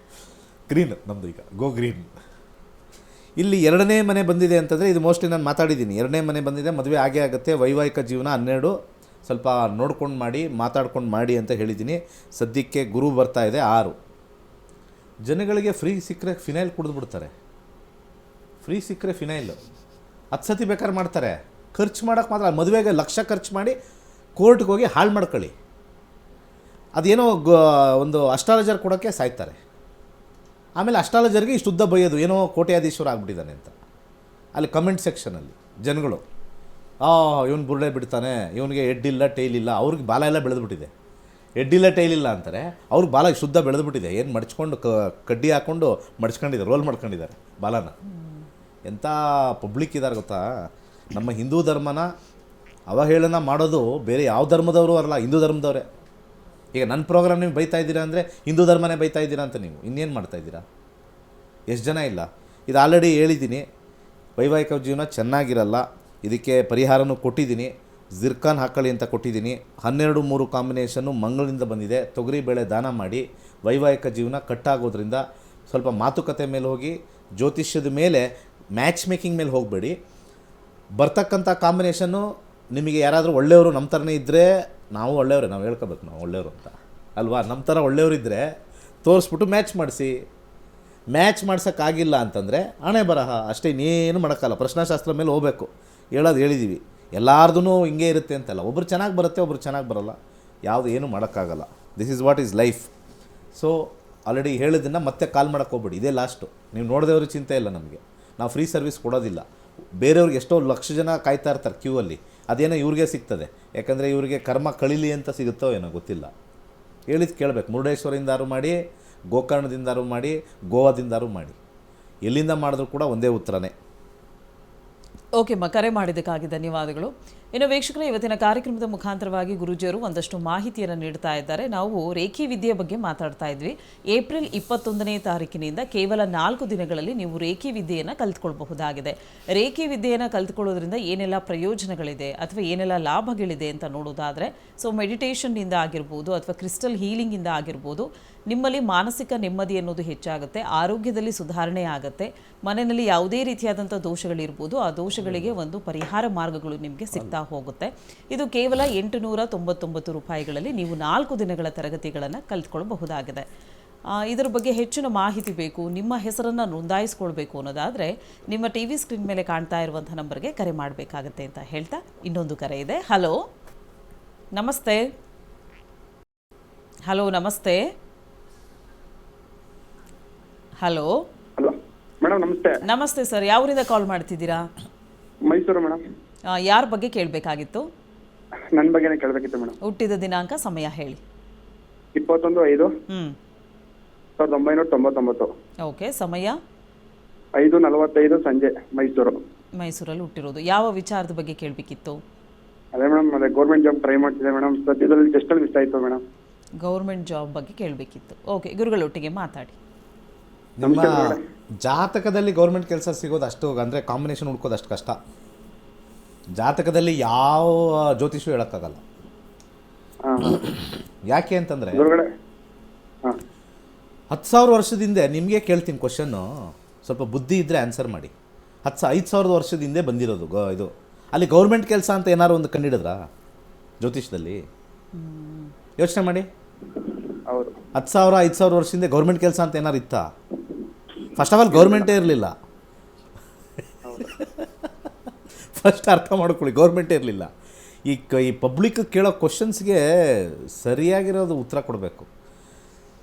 ಗ್ರೀನ್ ನಮ್ಮದು, ಈಗ ಗೋ ಗ್ರೀನ್. ಇಲ್ಲಿ ಎರಡನೇ ಮನೆ ಬಂದಿದೆ ಅಂತಂದರೆ ಇದು ಮೋಸ್ಟ್ಲಿ ನಾನು ಮಾತಾಡಿದ್ದೀನಿ. ಎರಡನೇ ಮನೆ ಬಂದಿದೆ, ಮದುವೆ ಆಗೇ ಆಗುತ್ತೆ. ವೈವಾಹಿಕ ಜೀವನ 12, ಸ್ವಲ್ಪ ನೋಡ್ಕೊಂಡು ಮಾಡಿ, ಮಾತಾಡ್ಕೊಂಡು ಮಾಡಿ ಅಂತ ಹೇಳಿದ್ದೀನಿ. ಸದ್ಯಕ್ಕೆ ಗುರು ಬರ್ತಾ ಇದೆ 6. ಜನಗಳಿಗೆ ಫ್ರೀ ಸಿಕ್ಕರೆ ಫಿನೈಲ್ ಕುಡಿದ್ಬಿಡ್ತಾರೆ. ಫ್ರೀ ಸಿಕ್ಕರೆ ಫಿನೈಲು 10 ಸತಿ ಬೇಕಾದ್ರೆ ಮಾಡ್ತಾರೆ. ಖರ್ಚು ಮಾಡೋಕ್ಕೆ ಮಾತ್ರ, ಮದುವೆಗೆ ಲಕ್ಷ ಖರ್ಚು ಮಾಡಿ ಕೋರ್ಟ್ಗೆ ಹೋಗಿ ಹಾಳು ಮಾಡ್ಕೊಳ್ಳಿ. ಅದೇನೋ ಒಂದು ಅಸ್ಟ್ರಾಲಜರ್ ಕೊಡೋಕ್ಕೆ ಸಾಯ್ತಾರೆ. ಆಮೇಲೆ ಅಸ್ಟ್ರಾಲಜರ್ಗೆ ಇಷ್ಟು ಉದ್ದ ಬೈಯೋದು, ಏನೋ ಕೋಟ್ಯಾಧೀಶ್ವರ ಆಗ್ಬಿಟ್ಟಿದ್ದಾನೆ ಅಂತ. ಅಲ್ಲಿ ಕಮೆಂಟ್ ಸೆಕ್ಷನಲ್ಲಿ ಜನಗಳು, ಇವನು ಬುರುಡೆ ಬಿಡ್ತಾನೆ, ಇವನಿಗೆ ಹೆಡ್ಡಿಲ್ಲ ಟೈಲಿಲ್ಲ. ಅವ್ರಿಗೆ ಬಾಲ ಎಲ್ಲ ಬೆಳೆದ್ಬಿಟ್ಟಿದೆ. ಹೆಡ್ಡಿಲ್ಲ ಟೈಲಿಲ್ಲ ಅಂತಾರೆ, ಅವ್ರಿಗೆ ಬಾಲ ಶುದ್ಧ ಬೆಳೆದ್ಬಿಟ್ಟಿದೆ. ಏನು ಮಡ್ಚ್ಕೊಂಡು ಕಡ್ಡಿ ಹಾಕ್ಕೊಂಡು ಮಡ್ಚ್ಕೊಂಡಿದ್ದಾರೆ, ರೋಲ್ ಮಾಡ್ಕೊಂಡಿದ್ದಾರೆ ಬಾಲನ. ಎಂಥ ಪಬ್ಲಿಕ್ ಇದ್ದಾರೆ ಗೊತ್ತಾ? ನಮ್ಮ ಹಿಂದೂ ಧರ್ಮನ ಅವಹೇಳನ ಮಾಡೋದು ಬೇರೆ ಯಾವ ಧರ್ಮದವರು ಅಲ್ಲ, ಹಿಂದೂ ಧರ್ಮದವರೇ. ಈಗ ನನ್ನ ಪ್ರೋಗ್ರಾಮ್ ನೀವು ಬೈತಾ ಇದ್ದೀರಾ ಅಂದರೆ ಹಿಂದೂ ಧರ್ಮನೇ ಬೈತಾ ಇದ್ದೀರಾ ಅಂತ. ನೀವು ಇನ್ನೇನು ಮಾಡ್ತಾಯಿದ್ದೀರಾ? ಎಷ್ಟು ಜನ ಇಲ್ಲ? ಇದು ಆಲ್ರೆಡಿ ಹೇಳಿದ್ದೀನಿ. ವೈವಾಹಿಕ ಜೀವನ ಚೆನ್ನಾಗಿರಲ್ಲ, ಇದಕ್ಕೆ ಪರಿಹಾರನೂ ಕೊಟ್ಟಿದ್ದೀನಿ. ಜಿರ್ಕಾನ್ ಹಾಕೊಳ್ಳಿ ಅಂತ ಕೊಟ್ಟಿದ್ದೀನಿ. 12-3 ಕಾಂಬಿನೇಷನ್ನು ಮಂಗಳಿಂದ ಬಂದಿದೆ. ತೊಗರಿಬೇಳೆ ದಾನ ಮಾಡಿ. ವೈವಾಹಿಕ ಜೀವನ ಕಟ್ಟಾಗೋದ್ರಿಂದ ಸ್ವಲ್ಪ ಮಾತುಕತೆ ಮೇಲೆ ಹೋಗಿ, ಜ್ಯೋತಿಷ್ಯದ ಮೇಲೆ, ಮ್ಯಾಚ್ ಮೇಕಿಂಗ್ ಮೇಲೆ ಹೋಗಬೇಡಿ. ಬರ್ತಕ್ಕಂಥ ಕಾಂಬಿನೇಷನ್ನು ನಿಮಗೆ ಯಾರಾದರೂ ಒಳ್ಳೆಯವರು ನಮ್ಮ ಥರನೇ ಇದ್ದರೆ, ನಾವು ಒಳ್ಳೆಯವರೇ, ನಾವು ಹೇಳ್ಕೋಬೇಕು ನಾವು ಒಳ್ಳೆಯವರು ಅಂತ ಅಲ್ವಾ? ನಮ್ಮ ಥರ ಒಳ್ಳೆಯವರಿದ್ದರೆ ತೋರಿಸ್ಬಿಟ್ಟು ಮ್ಯಾಚ್ ಮಾಡಿಸಿ. ಮ್ಯಾಚ್ ಮಾಡ್ಸೋಕ್ಕಾಗಿಲ್ಲ ಅಂತಂದರೆ ಹಣೆ ಬರಹ ಅಷ್ಟೇ, ಇನ್ನೇನು ಮಾಡೋಕ್ಕಲ್ಲ. ಪ್ರಶ್ನಾಶಾಸ್ತ್ರ ಮೇಲೆ ಹೋಗಬೇಕು. ಹೇಳೋದು ಹೇಳಿದ್ದೀವಿ, ಎಲ್ಲಾರ್ದು ಹಿಂಗೆ ಇರುತ್ತೆ ಅಂತಲ್ಲ. ಒಬ್ರು ಚೆನ್ನಾಗಿ ಬರುತ್ತೆ, ಒಬ್ರು ಚೆನ್ನಾಗಿ ಬರೋಲ್ಲ. ಯಾವುದು ಏನೂ ಮಾಡೋಕ್ಕಾಗಲ್ಲ. This is what is life. So already ಹೇಳಿದ್ದನ್ನು ಮತ್ತೆ ಕಾಲ್ ಮಾಡೋಕ್ಕೆ ಹೋಗ್ಬೇಡಿ. ಇದೇ ಲಾಸ್ಟು. ನೀವು ನೋಡಿದವ್ರಿಗೆ ಚಿಂತೆ ಇಲ್ಲ ನಮಗೆ. ನಾವು ಫ್ರೀ ಸರ್ವಿಸ್ ಕೊಡೋದಿಲ್ಲ. ಬೇರೆಯವ್ರಿಗೆ ಎಷ್ಟೋ ಲಕ್ಷ ಜನ ಕಾಯ್ತಾ ಇರ್ತಾರೆ ಕ್ಯೂ ಅಲ್ಲಿ. ಅದೇನೋ ಇವ್ರಿಗೆ ಸಿಗ್ತದೆ, ಯಾಕಂದರೆ ಇವರಿಗೆ ಕರ್ಮ ಕಳೀಲಿ ಅಂತ ಸಿಗುತ್ತೋ ಏನೋ ಗೊತ್ತಿಲ್ಲ. ಹೇಳಿದ್ದು ಕೇಳಬೇಕು. ಮುರುಡೇಶ್ವರದಿಂದಾರು ಮಾಡಿ, ಗೋಕರ್ಣದಿಂದಾರು ಮಾಡಿ, ಗೋವಾದಿಂದಾರು ಮಾಡಿ, ಎಲ್ಲಿಂದ ಮಾಡಿದ್ರೂ ಕೂಡ ಒಂದೇ ಉತ್ತರನೇ. ಓಕೆ ಕರೆ ಮಾಡಿದ್ದಕ್ಕಾಗಿ ಧನ್ಯವಾದಗಳು. ಇನ್ನು ವೀಕ್ಷಕರೇ, ಇವತ್ತಿನ ಕಾರ್ಯಕ್ರಮದ ಮುಖಾಂತರವಾಗಿ ಗುರೂಜಿಯವರು ಒಂದಷ್ಟು ಮಾಹಿತಿಯನ್ನು ನೀಡ್ತಾ ಇದ್ದಾರೆ. ನಾವು ರೇಖಿ ವಿದ್ಯೆಯ ಬಗ್ಗೆ ಮಾತಾಡ್ತಾ ಇದ್ವಿ. ಏಪ್ರಿಲ್ 21ನೇ ತಾರೀಕಿನಿಂದ ಕೇವಲ 4 ದಿನಗಳಲ್ಲಿ ನೀವು ರೇಖಿ ವಿದ್ಯೆಯನ್ನು ಕಲಿತ್ಕೊಳ್ಬಹುದಾಗಿದೆ. ರೇಖಿ ವಿದ್ಯೆಯನ್ನು ಕಲಿತ್ಕೊಳ್ಳೋದ್ರಿಂದ ಏನೆಲ್ಲ ಪ್ರಯೋಜನಗಳಿದೆ ಅಥವಾ ಏನೆಲ್ಲ ಲಾಭಗಳಿದೆ ಅಂತ ನೋಡೋದಾದರೆ, ಸೊ ಮೆಡಿಟೇಷನ್ನಿಂದ ಆಗಿರ್ಬೋದು ಅಥವಾ ಕ್ರಿಸ್ಟಲ್ ಹೀಲಿಂಗಿಂದ ಆಗಿರ್ಬೋದು, ನಿಮ್ಮಲ್ಲಿ ಮಾನಸಿಕ ನೆಮ್ಮದಿ ಅನ್ನೋದು ಹೆಚ್ಚಾಗುತ್ತೆ, ಆರೋಗ್ಯದಲ್ಲಿ ಸುಧಾರಣೆ ಆಗುತ್ತೆ, ಮನೆಯಲ್ಲಿ ಯಾವುದೇ ರೀತಿಯಾದಂಥ ದೋಷಗಳಿರ್ಬೋದು, ಆ ದೋಷಗಳಿಗೆ ಒಂದು ಪರಿಹಾರ ಮಾರ್ಗಗಳು ನಿಮಗೆ ಸಿಗ್ತಾ ಹೋಗುತ್ತೆ. ಇದು ಕೇವಲ 899 ರೂಪಾಯಿಗಳಲ್ಲಿ ನೀವು 4 ದಿನಗಳ ತರಗತಿಗಳನ್ನು ಕಲಿತ್ಕೊಳ್ಬಹುದಾಗಿದೆ. ಇದರ ಬಗ್ಗೆ ಹೆಚ್ಚಿನ ಮಾಹಿತಿ ಬೇಕು, ನಿಮ್ಮ ಹೆಸರನ್ನು ನೋಂದಾಯಿಸ್ಕೊಳ್ಬೇಕು ಅನ್ನೋದಾದರೆ ನಿಮ್ಮ ಟಿ ವಿ ಸ್ಕ್ರೀನ್ ಮೇಲೆ ಕಾಣ್ತಾ ಇರುವಂಥ ನಂಬರ್ಗೆ ಕರೆ ಮಾಡಬೇಕಾಗತ್ತೆ ಅಂತ ಹೇಳ್ತಾ ಇನ್ನೊಂದು ಕರೆ ಇದೆ. ಹಲೋ ನಮಸ್ತೆ. ಹಲೋ ನಮಸ್ತೆ. ಹಲೋ ಹಲೋ ಮೇಡಮ್, ನಮಸ್ತೆ. ನಮಸ್ತೆ ಸರ್, ಯಾವೂರಿಂದ ಕಾಲ್ ಮಾಡ್ತಿದ್ದೀರಾ? ಮೈಸೂರು ಮೇಡಮ್. ಯಾರ ಬಗ್ಗೆ ಕೇಳಬೇಕಾಗಿತ್ತು? ನನ್ನ ಬಗ್ಗೆನೇ ಕೇಳಬೇಕಿತ್ತು ಮೇಡಮ್. ಹುಟ್ಟಿದ ದಿನಾಂಕ, ಸಮಯ ಹೇಳಿ. 21/5/1999. ಓಕೆ, ಸಮಯ 5:45 ಸಂಜೆ, ಮೈಸೂರು. ಮೈಸೂರಲ್ಲಿ ಹುಟ್ಟಿರೋದು. ಯಾವ ವಿಚಾರದ ಬಗ್ಗೆ ಕೇಳಬೇಕಿತ್ತು? ಅದೇ ಮೇಡಮ್, ಅದೇ ಗೌರ್ಮೆಂಟ್ ಜಾಬ್ ಟ್ರೈ ಮಾಡ್ತಿದ್ದೆ ಮೇಡಮ್. ಸದ್ಯದಲ್ಲಿ ಜಸ್ಟಲ್ಲಿ ಮಿಸ್ ಆಯಿತು ಮೇಡಮ್. ಗೌರ್ಮೆಂಟ್ ಜಾಬ್ ಬಗ್ಗೆ ಕೇಳಬೇಕಿತ್ತು. ಓಕೆ, ಗುರುಗಳೊಟ್ಟಿಗೆ ಮಾತಾಡಿ. ನಿಮ್ಮ ಜಾತಕದಲ್ಲಿ ಗೌರ್ಮೆಂಟ್ ಕೆಲಸ ಸಿಗೋದು ಅಷ್ಟು, ಅಂದರೆ ಕಾಂಬಿನೇಷನ್ ಹುಡ್ಕೋದು ಅಷ್ಟು ಕಷ್ಟ. ಜಾತಕದಲ್ಲಿ ಯಾವ ಜ್ಯೋತಿಷು ಹೇಳೋಕ್ಕಾಗಲ್ಲ. ಯಾಕೆ ಅಂತಂದರೆ 10,000 ವರ್ಷದ ಹಿಂದೆ ನಿಮಗೆ ಕೇಳ್ತೀನಿ ಕ್ವಶನ್ನು, ಸ್ವಲ್ಪ ಬುದ್ಧಿ ಇದ್ದರೆ ಆನ್ಸರ್ ಮಾಡಿ. 5,000 ವರ್ಷದ ಹಿಂದೆ ಬಂದಿರೋದು ಇದು. ಅಲ್ಲಿ ಗೌರ್ಮೆಂಟ್ ಕೆಲಸ ಅಂತ ಏನಾದ್ರು ಒಂದು ಕಂಡಿಡಿದ್ರಾ ಜ್ಯೋತಿಷದಲ್ಲಿ? ಯೋಚನೆ ಮಾಡಿ. ಹೌದು 10,000 5,000 ವರ್ಷ ಹಿಂದೆ ಗೌರ್ಮೆಂಟ್ ಕೆಲಸ ಅಂತ ಏನಾರು ಇತ್ತಾ? ಫಸ್ಟ್ ಆಫ್ ಆಲ್ ಗೌರ್ಮೆಂಟೇ ಇರಲಿಲ್ಲ. ಫಸ್ಟ್ ಅರ್ಥ ಮಾಡ್ಕೊಳ್ಳಿ, ಗೌರ್ಮೆಂಟೇ ಇರಲಿಲ್ಲ. ಈ ಪಬ್ಲಿಕ್ ಕೇಳೋ ಕ್ವಶನ್ಸ್ಗೆ ಸರಿಯಾಗಿರೋದು ಉತ್ತರ ಕೊಡಬೇಕು.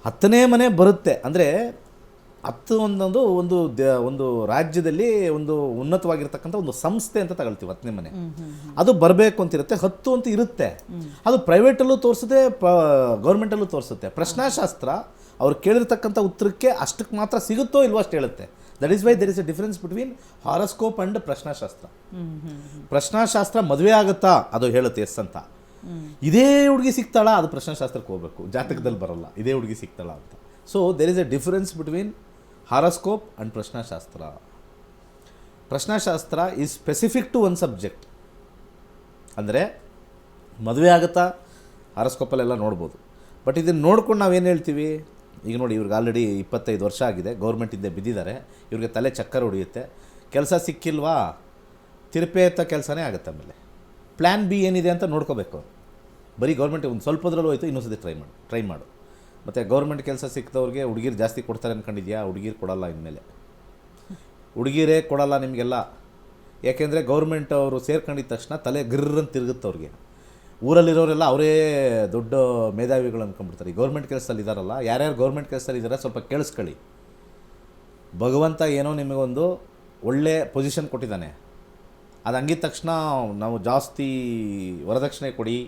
10ನೇ ಮನೆ ಬರುತ್ತೆ ಅಂದರೆ 10 ಒಂದು ರಾಜ್ಯದಲ್ಲಿ ಒಂದು ಉನ್ನತವಾಗಿರ್ತಕ್ಕಂಥ ಒಂದು ಸಂಸ್ಥೆ ಅಂತ ತಗೊಳ್ತೀವಿ 10ನೇ ಮನೆ. ಅದು ಬರಬೇಕು ಅಂತಿರುತ್ತೆ, 10 ಅಂತ ಇರುತ್ತೆ. ಅದು ಪ್ರೈವೇಟಲ್ಲೂ ತೋರಿಸುತ್ತೆ, ಗೌರ್ಮೆಂಟಲ್ಲೂ ತೋರಿಸುತ್ತೆ. ಪ್ರಶ್ನಾಶಾಸ್ತ್ರ ಅವ್ರು ಕೇಳಿರ್ತಕ್ಕಂಥ ಉತ್ತರಕ್ಕೆ ಅಷ್ಟಕ್ಕೆ ಮಾತ್ರ ಸಿಗುತ್ತೋ ಇಲ್ವೋ ಅಷ್ಟು ಹೇಳುತ್ತೆ. That is why there is a difference between horoscope and ಪ್ರಶ್ನಾಶಾಸ್ತ್ರ. ಪ್ರಶ್ನಾಶಾಸ್ತ್ರ ಮದುವೆ ಆಗುತ್ತಾ ಅದು ಹೇಳುತ್ತೆ ಎಸ್ ಅಂತ. ಇದೇ ಹುಡುಗಿ ಸಿಗ್ತಾಳ ಅದು ಪ್ರಶ್ನಾಶಾಸ್ತ್ರಕ್ಕೆ ಹೋಗಬೇಕು, ಜಾತಕದಲ್ಲಿ ಬರಲ್ಲ ಇದೇ ಹುಡುಗಿ ಸಿಗ್ತಾಳ ಅಂತ. So there is a difference between horoscope and ಪ್ರಶ್ನಾಶಾಸ್ತ್ರ. ಪ್ರಶ್ನಾಶಾಸ್ತ್ರ is specific to one subject. ಅಂದರೆ ಮದುವೆ ಆಗುತ್ತಾ ಹಾರೋಸ್ಕೋಪಲ್ಲೆಲ್ಲ ನೋಡ್ಬೋದು. ಬಟ್ ಇದನ್ನು ನೋಡ್ಕೊಂಡು ನಾವೇನು ಹೇಳ್ತೀವಿ, ಈಗ ನೋಡಿ ಇವ್ರಿಗೆ ಆಲ್ರೆಡಿ 25 ವರ್ಷ ಆಗಿದೆ, ಗೌರ್ಮೆಂಟಿಂದ ಬಿದ್ದಿದ್ದಾರೆ, ಇವ್ರಿಗೆ ತಲೆ ಚಕ್ಕರ್ ಹೊಡೆಯುತ್ತೆ, ಕೆಲಸ ಸಿಕ್ಕಿಲ್ವಾ ತಿರುಪೆ ಎತ್ತ ಕೆಲಸನೇ ಆಗುತ್ತೆ. ಆಮೇಲೆ ಪ್ಲ್ಯಾನ್ ಬಿ ಏನಿದೆ ಅಂತ ನೋಡ್ಕೋಬೇಕು. ಬರೀ ಗೌರ್ಮೆಂಟ್ ಒಂದು ಸ್ವಲ್ಪದ್ರಲ್ಲೂ ಹೋಯ್ತು, ಇನ್ನೊಂದ್ಸತಿ ಟ್ರೈ ಮಾಡು. ಮತ್ತು ಗೌರ್ಮೆಂಟ್ ಕೆಲಸ ಸಿಕ್ಕಿದವ್ರಿಗೆ ಹುಡುಗಿರು ಜಾಸ್ತಿ ಕೊಡ್ತಾರೆ ಅಂದ್ಕೊಂಡಿದ್ಯಾ? ಹುಡುಗಿರು ಕೊಡಲ್ಲ, ಇನ್ಮೇಲೆ ಹುಡುಗಿರೇ ಕೊಡಲ್ಲ ನಿಮಗೆಲ್ಲ. ಯಾಕೆಂದರೆ ಗೌರ್ಮೆಂಟ್ ಅವರು ಸೇರ್ಕೊಂಡಿದ್ದ ತಕ್ಷಣ ತಲೆ ಗಿರ್ರಂತ ತಿರುಗುತ್ತೆ ಅವ್ರಿಗೆ. ಊರಲ್ಲಿರೋರೆಲ್ಲ ಅವರೇ ದೊಡ್ಡ ಮೇಧಾವಿಗಳು ಅಂದ್ಕೊಂಡ್ಬಿಡ್ತಾರೆ. ಈ ಗೌರ್ಮೆಂಟ್ ಕೆಲಸದಲ್ಲಿ ಇದ್ದಾರಲ್ಲ, ಯಾರ್ಯಾರು ಗೌರ್ಮೆಂಟ್ ಕೆಲಸದಲ್ಲಿ ಇದ್ದಾರೆ ಸ್ವಲ್ಪ ಕೇಳಿಸ್ಕೊಳ್ಳಿ. ಭಗವಂತ ಏನೋ ನಿಮಗೊಂದು ಒಳ್ಳೆ ಪೊಸಿಷನ್ ಕೊಟ್ಟಿದ್ದಾನೆ, ಅದು ಹಂಗಿದ ತಕ್ಷಣ ನಾವು ಜಾಸ್ತಿ ವರದಕ್ಷಿಣೆ ಕೊಡಿ.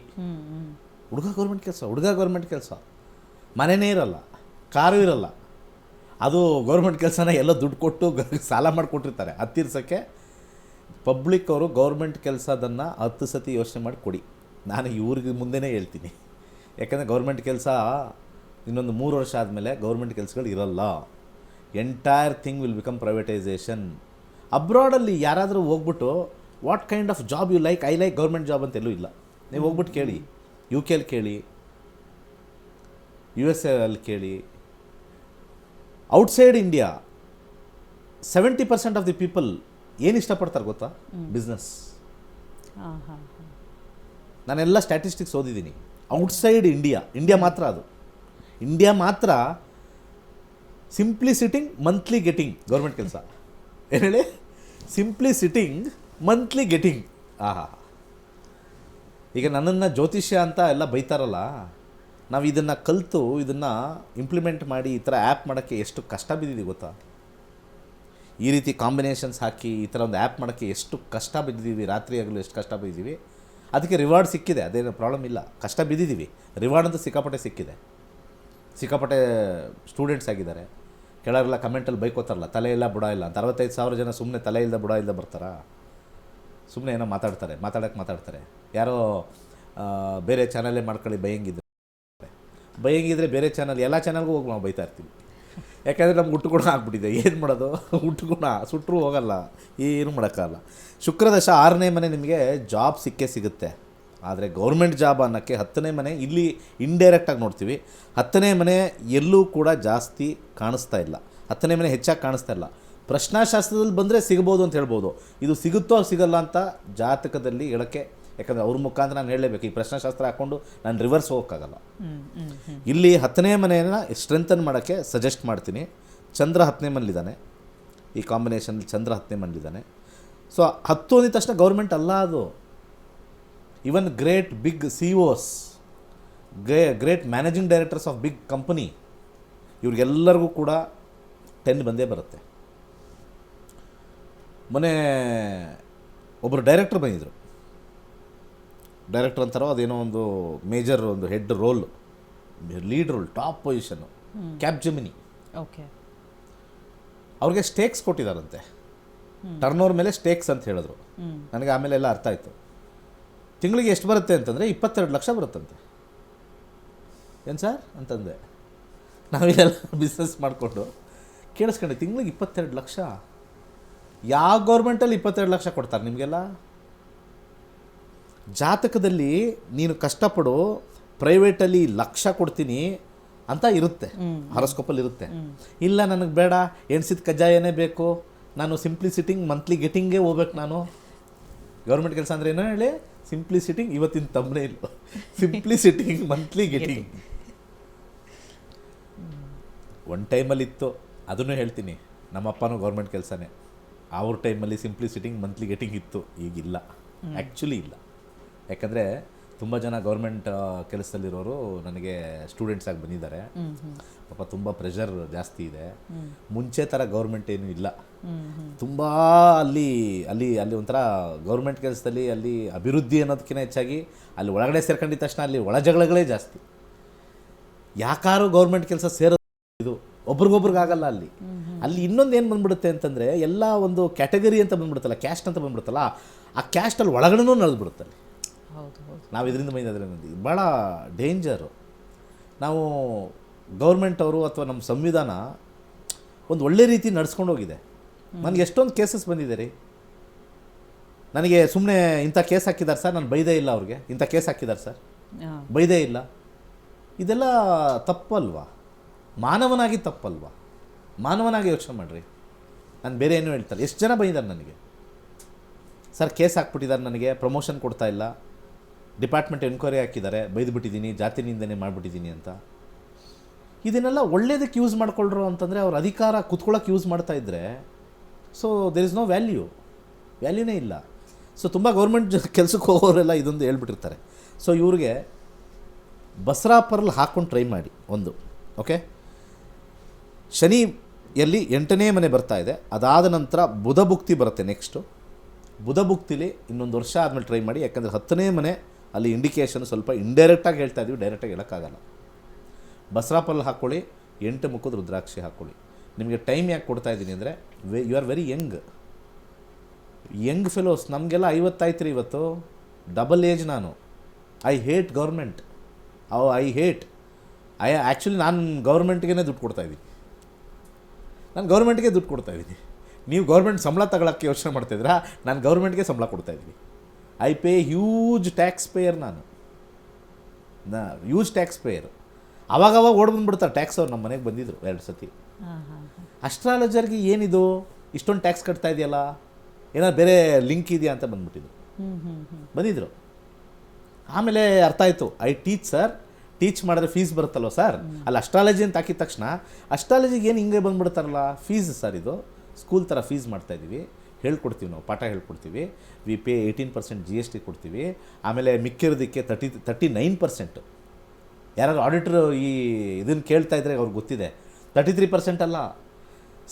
ಹುಡುಗ ಗೌರ್ಮೆಂಟ್ ಕೆಲಸ ಮನೆಯೇ ಇರಲ್ಲ, ಕಾರು ಇರಲ್ಲ, ಅದು ಗೌರ್ಮೆಂಟ್ ಕೆಲಸನ ಎಲ್ಲ ದುಡ್ಡು ಕೊಟ್ಟು ಸಾಲ ಮಾಡಿಕೊಟ್ಟಿರ್ತಾರೆ. ಹತ್ತಿರ್ಸೋಕ್ಕೆ ಪಬ್ಲಿಕ್ ಅವರು ಗೌರ್ಮೆಂಟ್ ಕೆಲಸದನ್ನು 10 ಸತಿ ಯೋಚನೆ ಮಾಡಿ ಕೊಡಿ. ನಾನು ಇವ್ರಿಗೆ ಮುಂದೆನೇ ಹೇಳ್ತೀನಿ. ಯಾಕಂದರೆ ಗೌರ್ಮೆಂಟ್ ಕೆಲಸ ಇನ್ನೊಂದು 3 ವರ್ಷ ಆದಮೇಲೆ ಗೌರ್ಮೆಂಟ್ ಕೆಲಸಗಳು ಇರಲ್ಲ. Entire thing will become privatization. ಅಬ್ರಾಡಲ್ಲಿ ಯಾರಾದರೂ ಹೋಗ್ಬಿಟ್ಟು what kind of job you like, I like government job ಅಂತ ಎಲ್ಲೂ ಇಲ್ಲ. ನೀವು ಹೋಗ್ಬಿಟ್ಟು ಕೇಳಿ, UK ಕೇಳಿ, USA ಅಲ್ಲಿ ಕೇಳಿ. Outside India 70% of the people ಏನು ಇಷ್ಟಪಡ್ತಾರೆ ಗೊತ್ತಾ? ಬಿಸ್ನೆಸ್. ನಾನೆಲ್ಲ ಸ್ಟ್ಯಾಟಿಸ್ಟಿಕ್ಸ್ ಓದಿದ್ದೀನಿ. ಔಟ್ಸೈಡ್ ಇಂಡಿಯಾ ಮಾತ್ರ, ಅದು ಇಂಡಿಯಾ ಮಾತ್ರ simply sitting monthly getting government ಕೆಲಸ. ಏನು ಹೇಳಿ? Simply sitting monthly getting. ಈಗ ನನ್ನನ್ನು ಜ್ಯೋತಿಷ್ಯ ಅಂತ ಎಲ್ಲ ಬೈತಾರಲ್ಲ, ನಾವು ಇದನ್ನು ಕಲಿತು ಇದನ್ನು ಇಂಪ್ಲಿಮೆಂಟ್ ಮಾಡಿ ಈ ಥರ ಆ್ಯಪ್ ಮಾಡೋಕ್ಕೆ ಎಷ್ಟು ಕಷ್ಟ ಬಿದ್ದಿದ್ದೀವಿ ಗೊತ್ತಾ? ಈ ರೀತಿ ಕಾಂಬಿನೇಷನ್ಸ್ ಹಾಕಿ ಈ ಥರ ಒಂದು ಆ್ಯಪ್ ಮಾಡೋಕ್ಕೆ ಎಷ್ಟು ಕಷ್ಟ ಬಿದ್ದಿದ್ದೀವಿ, ರಾತ್ರಿ ಆಗಲು ಎಷ್ಟು ಕಷ್ಟ ಬಿದ್ದಿದ್ದೀವಿ. ಅದಕ್ಕೆ ರಿವಾರ್ಡ್ ಸಿಕ್ಕಿದೆ, ಅದೇನು ಪ್ರಾಬ್ಲಮ್ ಇಲ್ಲ. ಕಷ್ಟ ಬಿದ್ದಿದ್ದೀವಿ, ರಿವಾರ್ಡ್ ಅಂತೂ ಸಿಕ್ಕಾಪಟ್ಟೆ ಸಿಕ್ಕಿದೆ. ಸಿಕ್ಕಾಪಟ್ಟೆ ಸ್ಟೂಡೆಂಟ್ಸ್ ಆಗಿದ್ದಾರೆ. ಕೆಳಗೆಲ್ಲ ಕಮೆಂಟಲ್ಲಿ ಬೈಕೋತಾರಲ್ಲ, ತಲೆ ಇಲ್ಲ ಬುಡ ಇಲ್ಲ ಅಂತ. 65,000 ಜನ ಸುಮ್ಮನೆ ತಲೆ ಇಲ್ಲದ ಬುಡ ಇಲ್ಲದ ಬರ್ತಾರಾ? ಸುಮ್ಮನೆ ಏನೋ ಮಾತಾಡ್ತಾರೆ. ಯಾರೋ ಬೇರೆ ಚಾನಲ್ಲೇ ಮಾಡ್ಕೊಳ್ಳಿ ಬೈಯಂಗಿದ್ರೆ ಬೇರೆ ಚಾನಲ್, ಎಲ್ಲ ಚಾನಲ್ಗೂ ಹೋಗಿ ನಾವು ಬೈತಾ ಇರ್ತೀವಿ. ಯಾಕೆಂದರೆ ನಮ್ಗೆ ಹುಟ್ಟುಗುಣ ಆಗ್ಬಿಟ್ಟಿದೆ. ಏನು ಮಾಡೋದು? ಹುಟ್ಟುಗುಣ ಸುಟ್ಟರು ಹೋಗಲ್ಲ, ಏನು ಮಾಡೋಕ್ಕಾಗಲ್ಲ. ಶುಕ್ರದಶ 6ನೇ ಮನೆ ನಿಮಗೆ ಜಾಬ್ ಸಿಗುತ್ತೆ. ಆದರೆ ಗೌರ್ಮೆಂಟ್ ಜಾಬ್ ಅನ್ನೋಕ್ಕೆ 10ನೇ ಮನೆ ಇಲ್ಲಿ ಇಂಡೈರೆಕ್ಟಾಗಿ ನೋಡ್ತೀವಿ. 10ನೇ ಮನೆ ಎಲ್ಲೂ ಕೂಡ ಜಾಸ್ತಿ ಕಾಣಿಸ್ತಾ ಇಲ್ಲ. 10ನೇ ಮನೆ ಹೆಚ್ಚಾಗಿ ಕಾಣಿಸ್ತಾ ಇಲ್ಲ. ಪ್ರಶ್ನಾಶಾಸ್ತ್ರದಲ್ಲಿ ಬಂದರೆ ಸಿಗ್ಬೋದು ಅಂತ ಹೇಳ್ಬೋದು. ಇದು ಸಿಗುತ್ತೋ ಸಿಗಲ್ಲ ಅಂತ ಜಾತಕದಲ್ಲಿ ಹೇಳೋಕ್ಕೆ, ಯಾಕಂದರೆ ಅವ್ರ ಮುಖಾಂತರ ನಾನು ಹೇಳಲೇಬೇಕು. ಈ ಪ್ರಶ್ನಾಶಾಸ್ತ್ರ ಹಾಕ್ಕೊಂಡು ನಾನು ರಿವರ್ಸ್ ಹೋಗೋಕ್ಕಾಗಲ್ಲ. ಇಲ್ಲಿ 10ನೇ ಮನೆಯನ್ನು ಸ್ಟ್ರೆಂಥನ್ ಮಾಡೋಕ್ಕೆ ಸಜೆಸ್ಟ್ ಮಾಡ್ತೀನಿ. ಚಂದ್ರ 10ನೇ ಮನೇಲಿದ್ದಾನೆ. ಈ ಕಾಂಬಿನೇಷನಲ್ಲಿ ಚಂದ್ರ 10ನೇ ಮನೇಲಿದ್ದಾನೆ. ಸೊ 10 ಅಂದಿದ ತಕ್ಷಣ ಗೌರ್ಮೆಂಟ್ ಅಲ್ಲ ಅದು. Even great big CEOs, great managing directors of big company, ಇವ್ರಿಗೆಲ್ಲರಿಗೂ ಕೂಡ 10 ಬಂದೇ ಬರುತ್ತೆ. ಮೊನ್ನೆ ಒಬ್ಬರು ಡೈರೆಕ್ಟರ್ ಬಂದಿದ್ದರು. ಡೈರೆಕ್ಟರ್ ಅಂತಾರೋ ಅದೇನೋ ಒಂದು ಮೇಜರ್ ಒಂದು head role, lead role, top position, Capgemini. Okay. ಅವ್ರಿಗೆ ಸ್ಟೇಕ್ಸ್ ಕೊಟ್ಟಿದ್ದಾರಂತೆ. ಟರ್ನ್ ಓವರ್ ಮೇಲೆ ಸ್ಟೇಕ್ಸ್ ಅಂತ ಹೇಳಿದ್ರು. ನನಗೆ ಆಮೇಲೆ ಎಲ್ಲ ಅರ್ಥ ಆಯಿತು. ತಿಂಗಳಿಗೆ ಎಷ್ಟು ಬರುತ್ತೆ ಅಂತಂದರೆ 22 ಲಕ್ಷ ಬರುತ್ತಂತೆ. ಏನು ಸರ್ ಅಂತಂದೆ. ನಾವಿದೆಲ್ಲ ಬಿಸ್ನೆಸ್ ಮಾಡಿಕೊಂಡು ಕೇಳಿಸ್ಕೊಂಡೆ, ತಿಂಗಳಿಗೆ 22 ಲಕ್ಷ. ಯಾವ ಗೌರ್ಮೆಂಟಲ್ಲಿ 22 ಲಕ್ಷ ಕೊಡ್ತಾರೆ ನಿಮಗೆಲ್ಲ? ಜಾತಕದಲ್ಲಿ ನೀನು ಕಷ್ಟಪಡು, ಪ್ರೈವೇಟಲ್ಲಿ ಲಕ್ಷ ಕೊಡ್ತೀನಿ ಅಂತ ಇರುತ್ತೆ, ಹಾರೋಸ್ಕೋಪಲ್ಲಿ ಇರುತ್ತೆ. ಇಲ್ಲ ನನಗೆ ಬೇಡ, ಎಣ್ಸಿದ ಕಜ್ಜಾಯನೇ ಬೇಕು, ನಾನು ಸಿಂಪ್ಲಿ ಸಿಟ್ಟಿಂಗ್ ಮಂತ್ಲಿ ಗೆಟಿಂಗೇ ಹೋಗ್ಬೇಕು. ನಾನು ಗೌರ್ಮೆಂಟ್ ಕೆಲಸ ಅಂದರೆ ಏನೋ ಹೇಳಿ, ಸಿಂಪ್ಲಿ ಸಿಟ್ಟಿಂಗ್, ಇವತ್ತಿನ ತಮ್ಮನೇ ಇಲ್ಲ, simply sitting monthly getting. One ಟೈಮಲ್ಲಿ ಇತ್ತು, ಅದನ್ನು ಹೇಳ್ತೀನಿ, ನಮ್ಮಪ್ಪನೂ ಗೌರ್ಮೆಂಟ್ ಕೆಲಸನೇ. ಅವ್ರ ಟೈಮಲ್ಲಿ ಸಿಂಪ್ಲಿ ಸಿಟ್ಟಿಂಗ್ ಮಂತ್ಲಿ ಗೆಟಿಂಗ್ ಇತ್ತು, ಈಗಿಲ್ಲ, ಆ್ಯಕ್ಚುಲಿ ಇಲ್ಲ. ಯಾಕಂದರೆ ತುಂಬ ಜನ ಗೌರ್ಮೆಂಟ್ ಕೆಲಸದಲ್ಲಿರೋರು ನನಗೆ ಸ್ಟೂಡೆಂಟ್ಸ್ ಆಗಿ ಬಂದಿದ್ದಾರೆ. ಪಾಪ ತುಂಬ ಪ್ರೆಷರ್ ಜಾಸ್ತಿ ಇದೆ. ಮುಂಚೆ ಥರ ಗೌರ್ಮೆಂಟ್ ಏನೂ ಇಲ್ಲ. ತುಂಬ ಅಲ್ಲಿ ಅಲ್ಲಿ ಅಲ್ಲಿ ಒಂಥರ ಗೌರ್ಮೆಂಟ್ ಕೆಲಸದಲ್ಲಿ ಅಲ್ಲಿ ಅಭಿವೃದ್ಧಿ ಅನ್ನೋದಕ್ಕಿಂತ ಹೆಚ್ಚಾಗಿ ಅಲ್ಲಿ ಒಳಗಡೆ ಸೇರ್ಕೊಂಡಿದ್ದ ತಕ್ಷಣ ಅಲ್ಲಿ ಒಳ ಜಗಳಗಳೇ ಜಾಸ್ತಿ. ಯಾಕಾರು ಗೌರ್ಮೆಂಟ್ ಕೆಲಸ ಸೇರೋದು ಇದು ಒಬ್ರಿಗೊಬ್ರಿಗಾಗಲ್ಲ. ಅಲ್ಲಿ ಅಲ್ಲಿ ಇನ್ನೊಂದು ಏನು ಬಂದ್ಬಿಡುತ್ತೆ ಅಂತಂದರೆ, ಎಲ್ಲ ಒಂದು ಕ್ಯಾಟಗರಿ ಅಂತ ಬಂದ್ಬಿಡುತ್ತಲ್ಲ, ಕ್ಯಾಸ್ಟ್ ಅಂತ ಬಂದ್ಬಿಡುತ್ತಲ್ಲ, ಆ ಕ್ಯಾಸ್ಟಲ್ಲಿ ಒಳಗಡೆನೂ ನಡೆದ್ಬಿಡುತ್ತಲ್ಲಿ. ನಾವು ಇದರಿಂದ ಮೈಂದ ಅದರಿಂದ ಭಾಳ ಡೇಂಜರು. ನಾವು ಗೌರ್ಮೆಂಟ್ ಅವರು ಅಥವಾ ನಮ್ಮ ಸಂವಿಧಾನ ಒಂದು ಒಳ್ಳೆ ರೀತಿ ನಡ್ಸ್ಕೊಂಡು ಹೋಗಿದೆ. ನನಗೆ ಎಷ್ಟೊಂದು ಕೇಸಸ್ ಬಂದಿದೆ ರೀ. ನನಗೆ ಸುಮ್ಮನೆ ಇಂಥ ಕೇಸ್ ಹಾಕಿದ್ದಾರೆ ಸರ್, ನಾನು ಬೈದೇ ಇಲ್ಲ ಅವ್ರಿಗೆ, ಇಂಥ ಕೇಸ್ ಹಾಕಿದ್ದಾರೆ ಸರ್, ಬೈದೇ ಇಲ್ಲ. ಇದೆಲ್ಲ ತಪ್ಪಲ್ವಾ? ಮಾನವನಾಗಿ ತಪ್ಪಲ್ವಾ? ಮಾನವನಾಗಿ ಯೋಚನೆ ಮಾಡಿರಿ. ನಾನು ಬೇರೆ ಏನೂ ಹೇಳ್ತಾರೆ. ಎಷ್ಟು ಜನ ಬೈದಾರೆ ನನಗೆ, ಸರ್ ಕೇಸ್ ಹಾಕ್ಬಿಟ್ಟಿದ್ದಾರೆ, ನನಗೆ ಪ್ರಮೋಷನ್ ಕೊಡ್ತಾ ಇಲ್ಲ, ಡಿಪಾರ್ಟ್ಮೆಂಟ್ ಎನ್ಕ್ವೈರಿ ಹಾಕಿದ್ದಾರೆ, ಬೈದುಬಿಟ್ಟಿದ್ದೀನಿ, ಜಾತಿ ನಿಂದನೆ ಮಾಡಿಬಿಟ್ಟಿದ್ದೀನಿ ಅಂತ. ಇದನ್ನೆಲ್ಲ ಒಳ್ಳೇದಕ್ಕೆ ಯೂಸ್ ಮಾಡ್ಕೊಳ್ರು ಅಂತಂದರೆ, ಅವ್ರ ಅಧಿಕಾರ ಕುತ್ಕೊಳ್ಳೋಕೆ ಯೂಸ್ ಮಾಡ್ತಾ ಇದ್ದರೆ, ಸೊ ದೇರ್ ಇಸ್ ನೋ ವ್ಯಾಲ್ಯೂನೇ ಇಲ್ಲ. ಸೊ ತುಂಬ ಗೌರ್ಮೆಂಟ್ ಕೆಲಸಕ್ಕೆ ಹೋಗೋರೆಲ್ಲ ಇದೊಂದು ಹೇಳ್ಬಿಟ್ಟಿರ್ತಾರೆ. ಸೊ ಇವ್ರಿಗೆ ಬಸರಾ ಪರ್ಲ್ ಹಾಕ್ಕೊಂಡು ಟ್ರೈ ಮಾಡಿ. ಒಂದು ಓಕೆ, ಶನಿಯಲ್ಲಿ 8ನೇ ಮನೆ ಬರ್ತಾ ಇದೆ, ಅದಾದ ನಂತರ ಬುಧ ಭುಕ್ತಿ ಬರುತ್ತೆ. ನೆಕ್ಸ್ಟು ಬುಧ ಭುಕ್ತಿಲಿ ಇನ್ನೊಂದು ವರ್ಷ ಆದಮೇಲೆ ಟ್ರೈ ಮಾಡಿ. ಯಾಕಂದರೆ 10ನೇ ಮನೆ ಅಲ್ಲಿ ಇಂಡಿಕೇಷನ್ ಸ್ವಲ್ಪ ಇಂಡೈರೆಕ್ಟಾಗಿ ಹೇಳ್ತಾ ಇದ್ದೀವಿ, ಡೈರೆಕ್ಟಾಗಿ ಹೇಳೋಕ್ಕಾಗಲ್ಲ. ಬಸರಾ ಪರ್ಲ್ ಹಾಕ್ಕೊಳ್ಳಿ, 8 ಮುಖದ ರುದ್ರಾಕ್ಷಿ ಹಾಕ್ಕೊಳ್ಳಿ. ನಿಮಗೆ ಟೈಮ್ ಯಾಕೆ ಕೊಡ್ತಾ ಇದ್ದೀನಿ ಅಂದರೆ, you are very young fellows. ನಮಗೆಲ್ಲ 50 ಆಯ್ತು ರೀ ಇವತ್ತು, ಡಬಲ್ ಏಜ್ ನಾನು. I hate government. ಆ್ಯಕ್ಚುಲಿ ನಾನು ಗೌರ್ಮೆಂಟ್ಗೆ ದುಡ್ಡು ಕೊಡ್ತಾಯಿದ್ದೀನಿ. ನಾನು ಗೌರ್ಮೆಂಟ್ಗೆ ದುಡ್ಡು ಕೊಡ್ತಾಯಿದ್ದೀನಿ. ನೀವು ಗೌರ್ಮೆಂಟ್ ಸಂಬಳ ತಗೊಳ್ಳೋಕ್ಕೆ ಯೋಚನೆ ಮಾಡ್ತಾಯಿದ್ರಾ? ನಾನು ಗೌರ್ಮೆಂಟ್ಗೆ ಸಂಬಳ ಕೊಡ್ತಾಯಿದ್ದೀನಿ. I pay huge tax payer. ನಾನು ಹ್ಯೂಜ್ ಟ್ಯಾಕ್ಸ್ ಪೇಯರ್. ಅವಾಗವಾಗ ಓಡ್ಬಂದ್ಬಿಡ್ತಾರೆ ಟ್ಯಾಕ್ಸ್. ಅವ್ರು ನಮ್ಮ ಮನೆಗೆ ಬಂದಿದ್ದರು 2 ಸತಿ. ಅಸ್ಟ್ರಾಲಜರ್ಗೆ ಏನಿದು ಇಷ್ಟೊಂದು ಟ್ಯಾಕ್ಸ್ ಕಟ್ತಾ ಇದೆಯಲ್ಲ, ಏನಾದ್ರು ಬೇರೆ ಲಿಂಕ್ ಇದೆಯಾ ಅಂತ ಬಂದಿದ್ರು. ಆಮೇಲೆ ಅರ್ಥ ಆಯಿತು, ಐ ಟೀಚ್ ಸರ್, ಟೀಚ್ ಮಾಡಿದ್ರೆ ಫೀಸ್ ಬರುತ್ತಲ್ವ ಸರ್, ಅಲ್ಲಿ ಅಸ್ಟ್ರಾಲಜಿ ಅಂತ ಹಾಕಿದ ತಕ್ಷಣ ಅಸ್ಟ್ರಾಲಜಿಗೆ ಏನು ಹಿಂಗೆ ಬಂದುಬಿಡ್ತಾರಲ್ಲ, ಫೀಸ್ ಸರ್, ಇದು ಸ್ಕೂಲ್ ಥರ ಫೀಸ್ ಮಾಡ್ತಾಯಿದ್ದೀವಿ, ಹೇಳ್ಕೊಡ್ತೀವಿ, ನಾವು ಪಾಠ ಹೇಳ್ಕೊಡ್ತೀವಿ, ವಿ ಪೇ 18% GST ಕೊಡ್ತೀವಿ. ಆಮೇಲೆ ಮಿಕ್ಕಿರೋದಕ್ಕೆ 39%. ಯಾರಾದ್ರು ಆಡಿಟ್ರು ಈ ಇದನ್ನು ಕೇಳ್ತಾ ಇದ್ರೆ ಅವ್ರಿಗೆ ಗೊತ್ತಿದೆ, 33% ಅಲ್ಲ,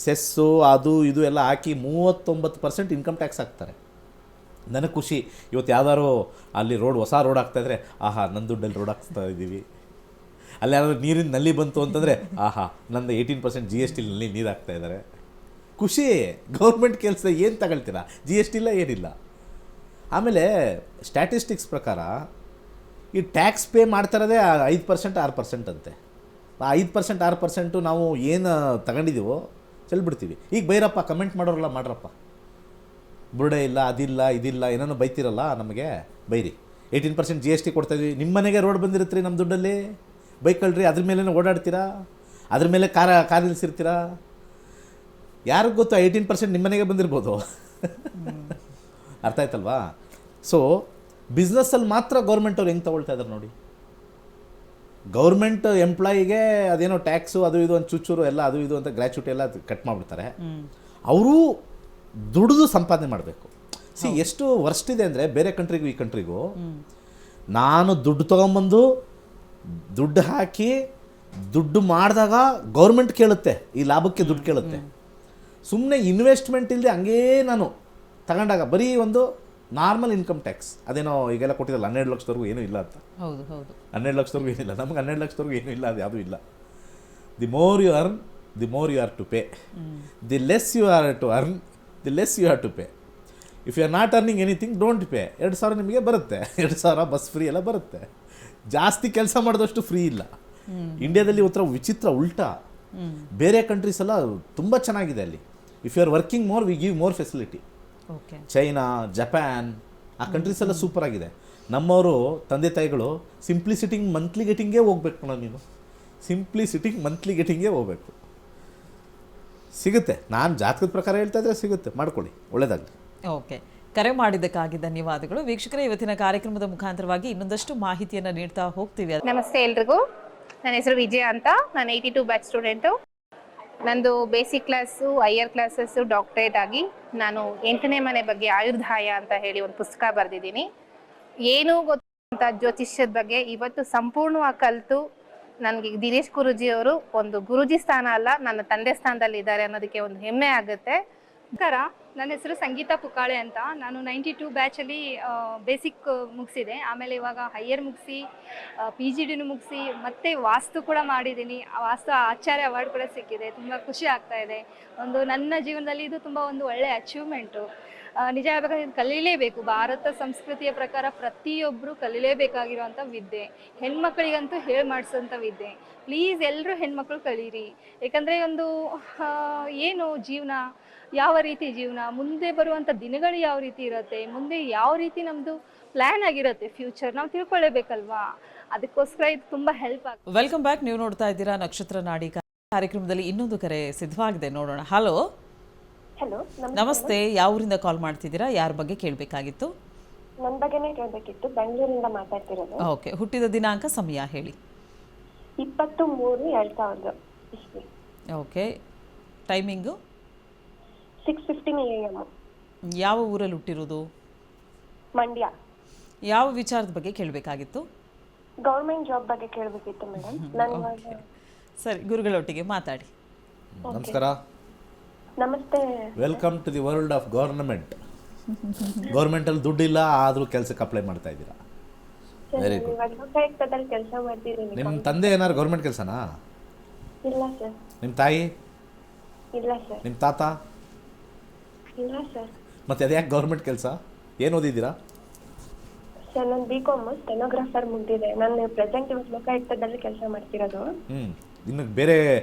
ಸೆಸ್ಸು ಅದು ಇದು ಎಲ್ಲ ಹಾಕಿ 39% ಇನ್ಕಮ್ ಟ್ಯಾಕ್ಸ್ ಹಾಕ್ತಾರೆ. ನನಗೆ ಖುಷಿ. ಇವತ್ತು ಯಾವ್ದಾದ್ರು ಅಲ್ಲಿ ಹೊಸ ರೋಡ್ ಹಾಕ್ತಾಯಿದ್ರೆ, ಆಹಾ ನನ್ನ ದುಡ್ಡಲ್ಲಿ ರೋಡ್ ಹಾಕ್ತಾ ಇದ್ದೀವಿ. ಅಲ್ಲಿ ಯಾರಾದ್ರು ನೀರಿನ ನಲ್ಲಿ ಬಂತು ಅಂತಂದರೆ, ಆಹಾ ನಂದು 18% GST ನಲ್ಲಿ ನೀರು ಹಾಕ್ತಾ ಇದ್ದಾರೆ. ಖುಷಿ. ಗೌರ್ಮೆಂಟ್ ಕೆಲಸ ಏನು ತಗೊಳ್ತೀರಾ? GST ಇಲ್ಲ, ಏನಿಲ್ಲ. ಆಮೇಲೆ ಸ್ಟ್ಯಾಟಿಸ್ಟಿಕ್ಸ್ ಪ್ರಕಾರ ಈ ಟ್ಯಾಕ್ಸ್ ಪೇ ಮಾಡ್ತಾರದೇ 5% 6% ಅಂತೆ. ಆ 5% 6% ನಾವು ಏನು ತಗೊಂಡಿದ್ದೀವೋ ಚೆಲ್ಬಿಡ್ತೀವಿ. ಈಗ ಬೈರಪ್ಪ, ಕಮೆಂಟ್ ಮಾಡೋರಲ್ಲ ಮಾಡ್ರಪ್ಪ, ಬುರ್ಡೆ ಇಲ್ಲ, ಅದಿಲ್ಲ, ಇದಿಲ್ಲ, ಏನೇನೋ ಬೈತಿರಲ್ಲ, ನಮಗೆ ಬೈರಿ. 18% GST ಕೊಡ್ತಾಯಿದ್ವಿ, ನಿಮ್ಮ ಮನೆಗೆ ರೋಡ್ ಬಂದಿರುತ್ತೆ ರೀ ನಮ್ಮ ದುಡ್ಡಲ್ಲಿ, ಬೈಕಳ್ರಿ, ಅದ್ರ ಮೇಲೆ ಓಡಾಡ್ತೀರಾ, ಅದ್ರ ಮೇಲೆ ಕಾರ್ ನಿಲ್ಸಿರ್ತೀರಾ. ಯಾರಿಗೂ ಗೊತ್ತು 18% ನಿಮ್ಮ ಮನೆಗೆ ಬಂದಿರ್ಬೋದು. ಅರ್ಥ ಆಯ್ತಲ್ವಾ? ಸೊ ಬಿಸ್ನೆಸ್ಸಲ್ಲಿ ಮಾತ್ರ ಗೌರ್ಮೆಂಟ್ ಅವ್ರು ಹೆಂಗೆ ತೊಗೊಳ್ತಾ ಇದ್ದಾರೆ ನೋಡಿ. ಗೌರ್ಮೆಂಟ್ ಎಂಪ್ಲಾಯಿಗೆ ಅದೇನೋ ಟ್ಯಾಕ್ಸು ಅದು ಇದು ಅಂತ ಚುಚ್ಚೂರು ಎಲ್ಲ ಅದು ಇದು ಅಂತ ಗ್ರ್ಯಾಚುಟಿ ಎಲ್ಲ ಕಟ್ ಮಾಡಿಬಿಡ್ತಾರೆ. ಅವರು ದುಡಿದು ಸಂಪಾದನೆ ಮಾಡಬೇಕು. ಎಷ್ಟು ವರ್ಸ್ಟ್ ಇದೆ ಅಂದರೆ, ಬೇರೆ ಕಂಟ್ರಿಗೂ ಈ ಕಂಟ್ರಿಗೂ, ನಾನು ದುಡ್ಡು ತೊಗೊಂಬಂದು ದುಡ್ಡು ಹಾಕಿ ದುಡ್ಡು ಮಾಡಿದಾಗ ಗೌರ್ಮೆಂಟ್ ಕೇಳುತ್ತೆ, ಈ ಲಾಭಕ್ಕೆ ದುಡ್ಡು ಕೇಳುತ್ತೆ. ಸುಮ್ಮನೆ ಇನ್ವೆಸ್ಟ್ಮೆಂಟ್ ಇಲ್ಲದೆ ಹಂಗೇ ನಾನು ತಗೊಂಡಾಗ ಬರೀ ಒಂದು ನಾರ್ಮಲ್ ಇನ್ಕಮ್ ಟ್ಯಾಕ್ಸ್, ಅದೇನೋ ಈಗೆಲ್ಲ ಕೊಟ್ಟಿದ್ದಲ್ಲ 12 ಲಕ್ಷದವರೆಗೂ ಏನೂ ಇಲ್ಲ ಅಂತ. 12 ಲಕ್ಷದವರೆಗೂ ಏನಿಲ್ಲ, ನಮಗೆ 12 ಲಕ್ಷದವರೆಗೂ ಏನೂ ಇಲ್ಲ, ಅದು ಯಾವುದೂ ಇಲ್ಲ. The more you earn, the more you are to pay. The less you are to earn, the less you are to pay. If you are not earning anything, don't pay. 2,000 ನಿಮಗೆ ಬರುತ್ತೆ, 2,000 ಬಸ್ ಫ್ರೀ ಎಲ್ಲ ಬರುತ್ತೆ. ಜಾಸ್ತಿ ಕೆಲಸ ಮಾಡಿದಷ್ಟು free ಇಲ್ಲ. ಇಂಡಿಯಾದಲ್ಲಿ ಒಂಥರ ವಿಚಿತ್ರ, ಉಲ್ಟಾ. ಬೇರೆ ಕಂಟ್ರೀಸ್ ಎಲ್ಲ ತುಂಬ ಚೆನ್ನಾಗಿದೆ ಅಲ್ಲಿ. If you are working more, we give more facility. China, Japan, ಆ ಕಂಟ್ರೀಸ್ ಎಲ್ಲ ಸೂಪರ್ ಆಗಿದೆ. ನಮ್ಮವರು ತಂದೆ ತಾಯಿಗಳು ಸಿಂಪ್ಲಿ ಸಿಟ್ಟಿಂಗ್ ಮಂತ್ಲಿ ಗೆಟಿಂಗೇ ಹೋಗ್ಬೇಕು. ನೀನು ಸಿಂಪ್ಲಿ ಸಿಟ್ಟಿಂಗ್ ಮಂತ್ಲಿ ಗೆಟಿಂಗೇ ಹೋಗ್ಬೇಕು. ಸಿಗುತ್ತೆ. ನಾನು ಜಾತಕದ ಪ್ರಕಾರ ಹೇಳ್ತಾ ಇದ್ರೆ ಸಿಗುತ್ತೆ, ಮಾಡ್ಕೊಳ್ಳಿ, ಒಳ್ಳೇದಾಗಲಿ. ಓಕೆ, ಕರೆ ಮಾಡಿದ್ದಕ್ಕಾಗಿ ಧನ್ಯವಾದಗಳು. ವೀಕ್ಷಕರೇ, ಇವತ್ತಿನ ಕಾರ್ಯಕ್ರಮದ ಮುಖಾಂತರವಾಗಿ ಇನ್ನೊಂದಷ್ಟು ಮಾಹಿತಿಯನ್ನು ನೀಡ್ತಾ ಹೋಗ್ತೀವಿ. ನಮಸ್ತೆ ಎಲ್ರಿಗೂ. ನನ್ನ ಹೆಸರು ವಿಜಯ ಅಂತ. ನಾನು 82 ಬ್ಯಾಚ್ ಸ್ಟೂಡೆಂಟು. ನಂದು basic class, higher classes, doctorate ಆಗಿ ನಾನು 8ನೇ ಮನೆ ಬಗ್ಗೆ ಆಯುರ್ದಾಯ ಅಂತ ಹೇಳಿ ಒಂದು ಪುಸ್ತಕ ಬರೆದಿದ್ದೀನಿ. ಏನೂ ಗೊತ್ತಂತ ಜ್ಯೋತಿಷ್ಯದ ಬಗ್ಗೆ ಇವತ್ತು ಸಂಪೂರ್ಣವಾಗಿ ಕಲಿತು ನನಗೆ ದಿನೇಶ್ ಗುರೂಜಿ ಅವರು ಒಂದು ಗುರೂಜಿ ಸ್ಥಾನ ಅಲ್ಲ, ನನ್ನ ತಂದೆ ಸ್ಥಾನದಲ್ಲಿ ಇದ್ದಾರೆ ಅನ್ನೋದಕ್ಕೆ ಒಂದು ಹೆಮ್ಮೆ ಆಗುತ್ತೆ. ನಮಸ್ಕಾರ, ನನ್ನ ಹೆಸರು ಸಂಗೀತಾ ಪುಕಾಳೆ ಅಂತ. ನಾನು 92 ಬ್ಯಾಚಲ್ಲಿ ಬೇಸಿಕ್ ಮುಗಿಸಿದೆ. ಆಮೇಲೆ ಇವಾಗ ಹೈಯರ್ ಮುಗಿಸಿ PGDನೂ ಮುಗಿಸಿ ಮತ್ತೆ ವಾಸ್ತು ಕೂಡ ಮಾಡಿದ್ದೀನಿ. ವಾಸ್ತು ಆಚಾರ್ಯ ಅವಾರ್ಡ್ ಕೂಡ ಸಿಕ್ಕಿದೆ. ತುಂಬ ಖುಷಿ ಆಗ್ತಾ ಇದೆ. ನನ್ನ ಜೀವನದಲ್ಲಿ ಇದು ತುಂಬ ಒಂದು ಒಳ್ಳೆಯ ಅಚೀವ್ಮೆಂಟು. ನಿಜ ಹೇಳ್ಬೇಕಂದ್ರೆ ಇದು ಕಲೀಲೇಬೇಕು. ಭಾರತ ಸಂಸ್ಕೃತಿಯ ಪ್ರಕಾರ ಪ್ರತಿಯೊಬ್ಬರು ಕಲೀಲೇಬೇಕಾಗಿರುವಂಥ ವಿದ್ಯೆ, ಹೆಣ್ಮಕ್ಳಿಗಂತೂ ಹೇಳಿ ಮಾಡಿಸೋಂಥ ವಿದ್ಯೆ. ಪ್ಲೀಸ್ ಎಲ್ಲರೂ ಹೆಣ್ಮಕ್ಳು ಕಲೀರಿ. ಯಾಕಂದರೆ ಏನು ಜೀವನ, ಯಾವ ರೀತಿ ಜೀವನ, ಮುಂದೆ ಬರುವಂಥ ದಿನಗಳು ಯಾವ ರೀತಿ ಇರುತ್ತೆ, ಮುಂದೆ ಯಾವ ರೀತಿ ನಮ್ಮದು ಪ್ಲ್ಯಾನ್ ಆಗಿರುತ್ತೆ ಫ್ಯೂಚರ್, ನಾವು ತಿಳ್ಕೊಳ್ಳೇಬೇಕಲ್ವಾ. ಅದಕ್ಕೋಸ್ಕರ ಇದು ತುಂಬ ಹೆಲ್ಪ್ ಆಗುತ್ತೆ. Welcome back. ನೀವು ನೋಡ್ತಾ ಇದ್ದೀರಾ ನಕ್ಷತ್ರ ನಾಡಿ ಕಾರ್ಯಕ್ರಮದಲ್ಲಿ. ಇನ್ನೊಂದು ಕರೆ ಸಿದ್ಧವಾಗಿದೆ, ನೋಡೋಣ. ಹಲೋ, ಹಲೋ, ನಮಸ್ತೆ. ಯಾವ ಊರಿಂದ ಕಾಲ್ ಮಾಡ್ತಿದ್ದೀರಾ? ಯಾರ ಬಗ್ಗೆ ಕೇಳಬೇಕಾಗಿತ್ತು? ನನ್ನ ಬಗ್ಗೆನೇ ಕೇಳಬೇಕಿತ್ತು. ಬೆಂಗಳೂರಿಂದ ಮಾತಾಡ್ತಿರೋದು. ಓಕೆ, ಹುಟ್ಟಿದ ದಿನಾಂಕ, ಸಮಯ ಹೇಳಿ. 23/2000 ಇಸ್ವಿ. Okay, timing? 6:15 AM. ಯಾವ ಊರಲ್ಲಿ ಹುಟ್ಟಿರೋದು? ಮಂಡ್ಯ. ಯಾವ ವಿಚಾರದ ಬಗ್ಗೆ ಕೇಳಬೇಕಾಗಿತ್ತು? ಗೌರ್ಮೆಂಟ್ ಜಾಬ್ ಬಗ್ಗೆ ಕೇಳಬೇಕಿತ್ತು ಮೇಡಮ್. ನಾನು ಸರಿ, ಗುರುಗಳೊಟ್ಟಿಗೆ ಮಾತಾಡಿ. ನಮಸ್ಕಾರ. ನಮಸ್ತೆ. Welcome to the world of government. ಗೌರ್ಮೆಂಟಲ್ಲಿ ದುಡ್ಡಿಲ್ಲ, ಆದರೂ ಕೆಲಸಕ್ಕೆ ಅಪ್ಲೈ ಮಾಡ್ತಾ ಇದ್ದೀರಾ. Very good. ಲೋಕಾಯುಕ್ತದಲ್ಲಿ ಕೆಲಸ ಮಾಡ್ತಿದ್ದೀನಿ. ನಿಮ್ಮ ತಂದೆ ಏನಾದ್ರು ಗೌರ್ಮೆಂಟ್ ಕೆಲಸನಾ? ಇಲ್ಲ ಸರ್. ನಿಮ್ಮ ತಾಯಿ? ಇಲ್ಲ ಸರ್. ನಿಮ್ಮ ತಾತ? ಇಲ್ಲ ಸರ್. ಮತ್ತೆ ಅದು ಯಾಕೆ ಗೌರ್ಮೆಂಟ್ ಕೆಲಸ? ಏನು ಓದಿದ್ದೀರಾ? ಸರ್, ನಾನು BCom ಸ್ಟೆನೋಗ್ರಾಫರ್ ಮುಗಿದಿದೆ. ನಾನು ಪ್ರೆಸೆಂಟ್ ಇವಾಗ ಲೋಕಾಯುಕ್ತದಲ್ಲಿ ಕೆಲಸ ಮಾಡ್ತಿರೋದು. ಇನ್ನು ಬೇರೆ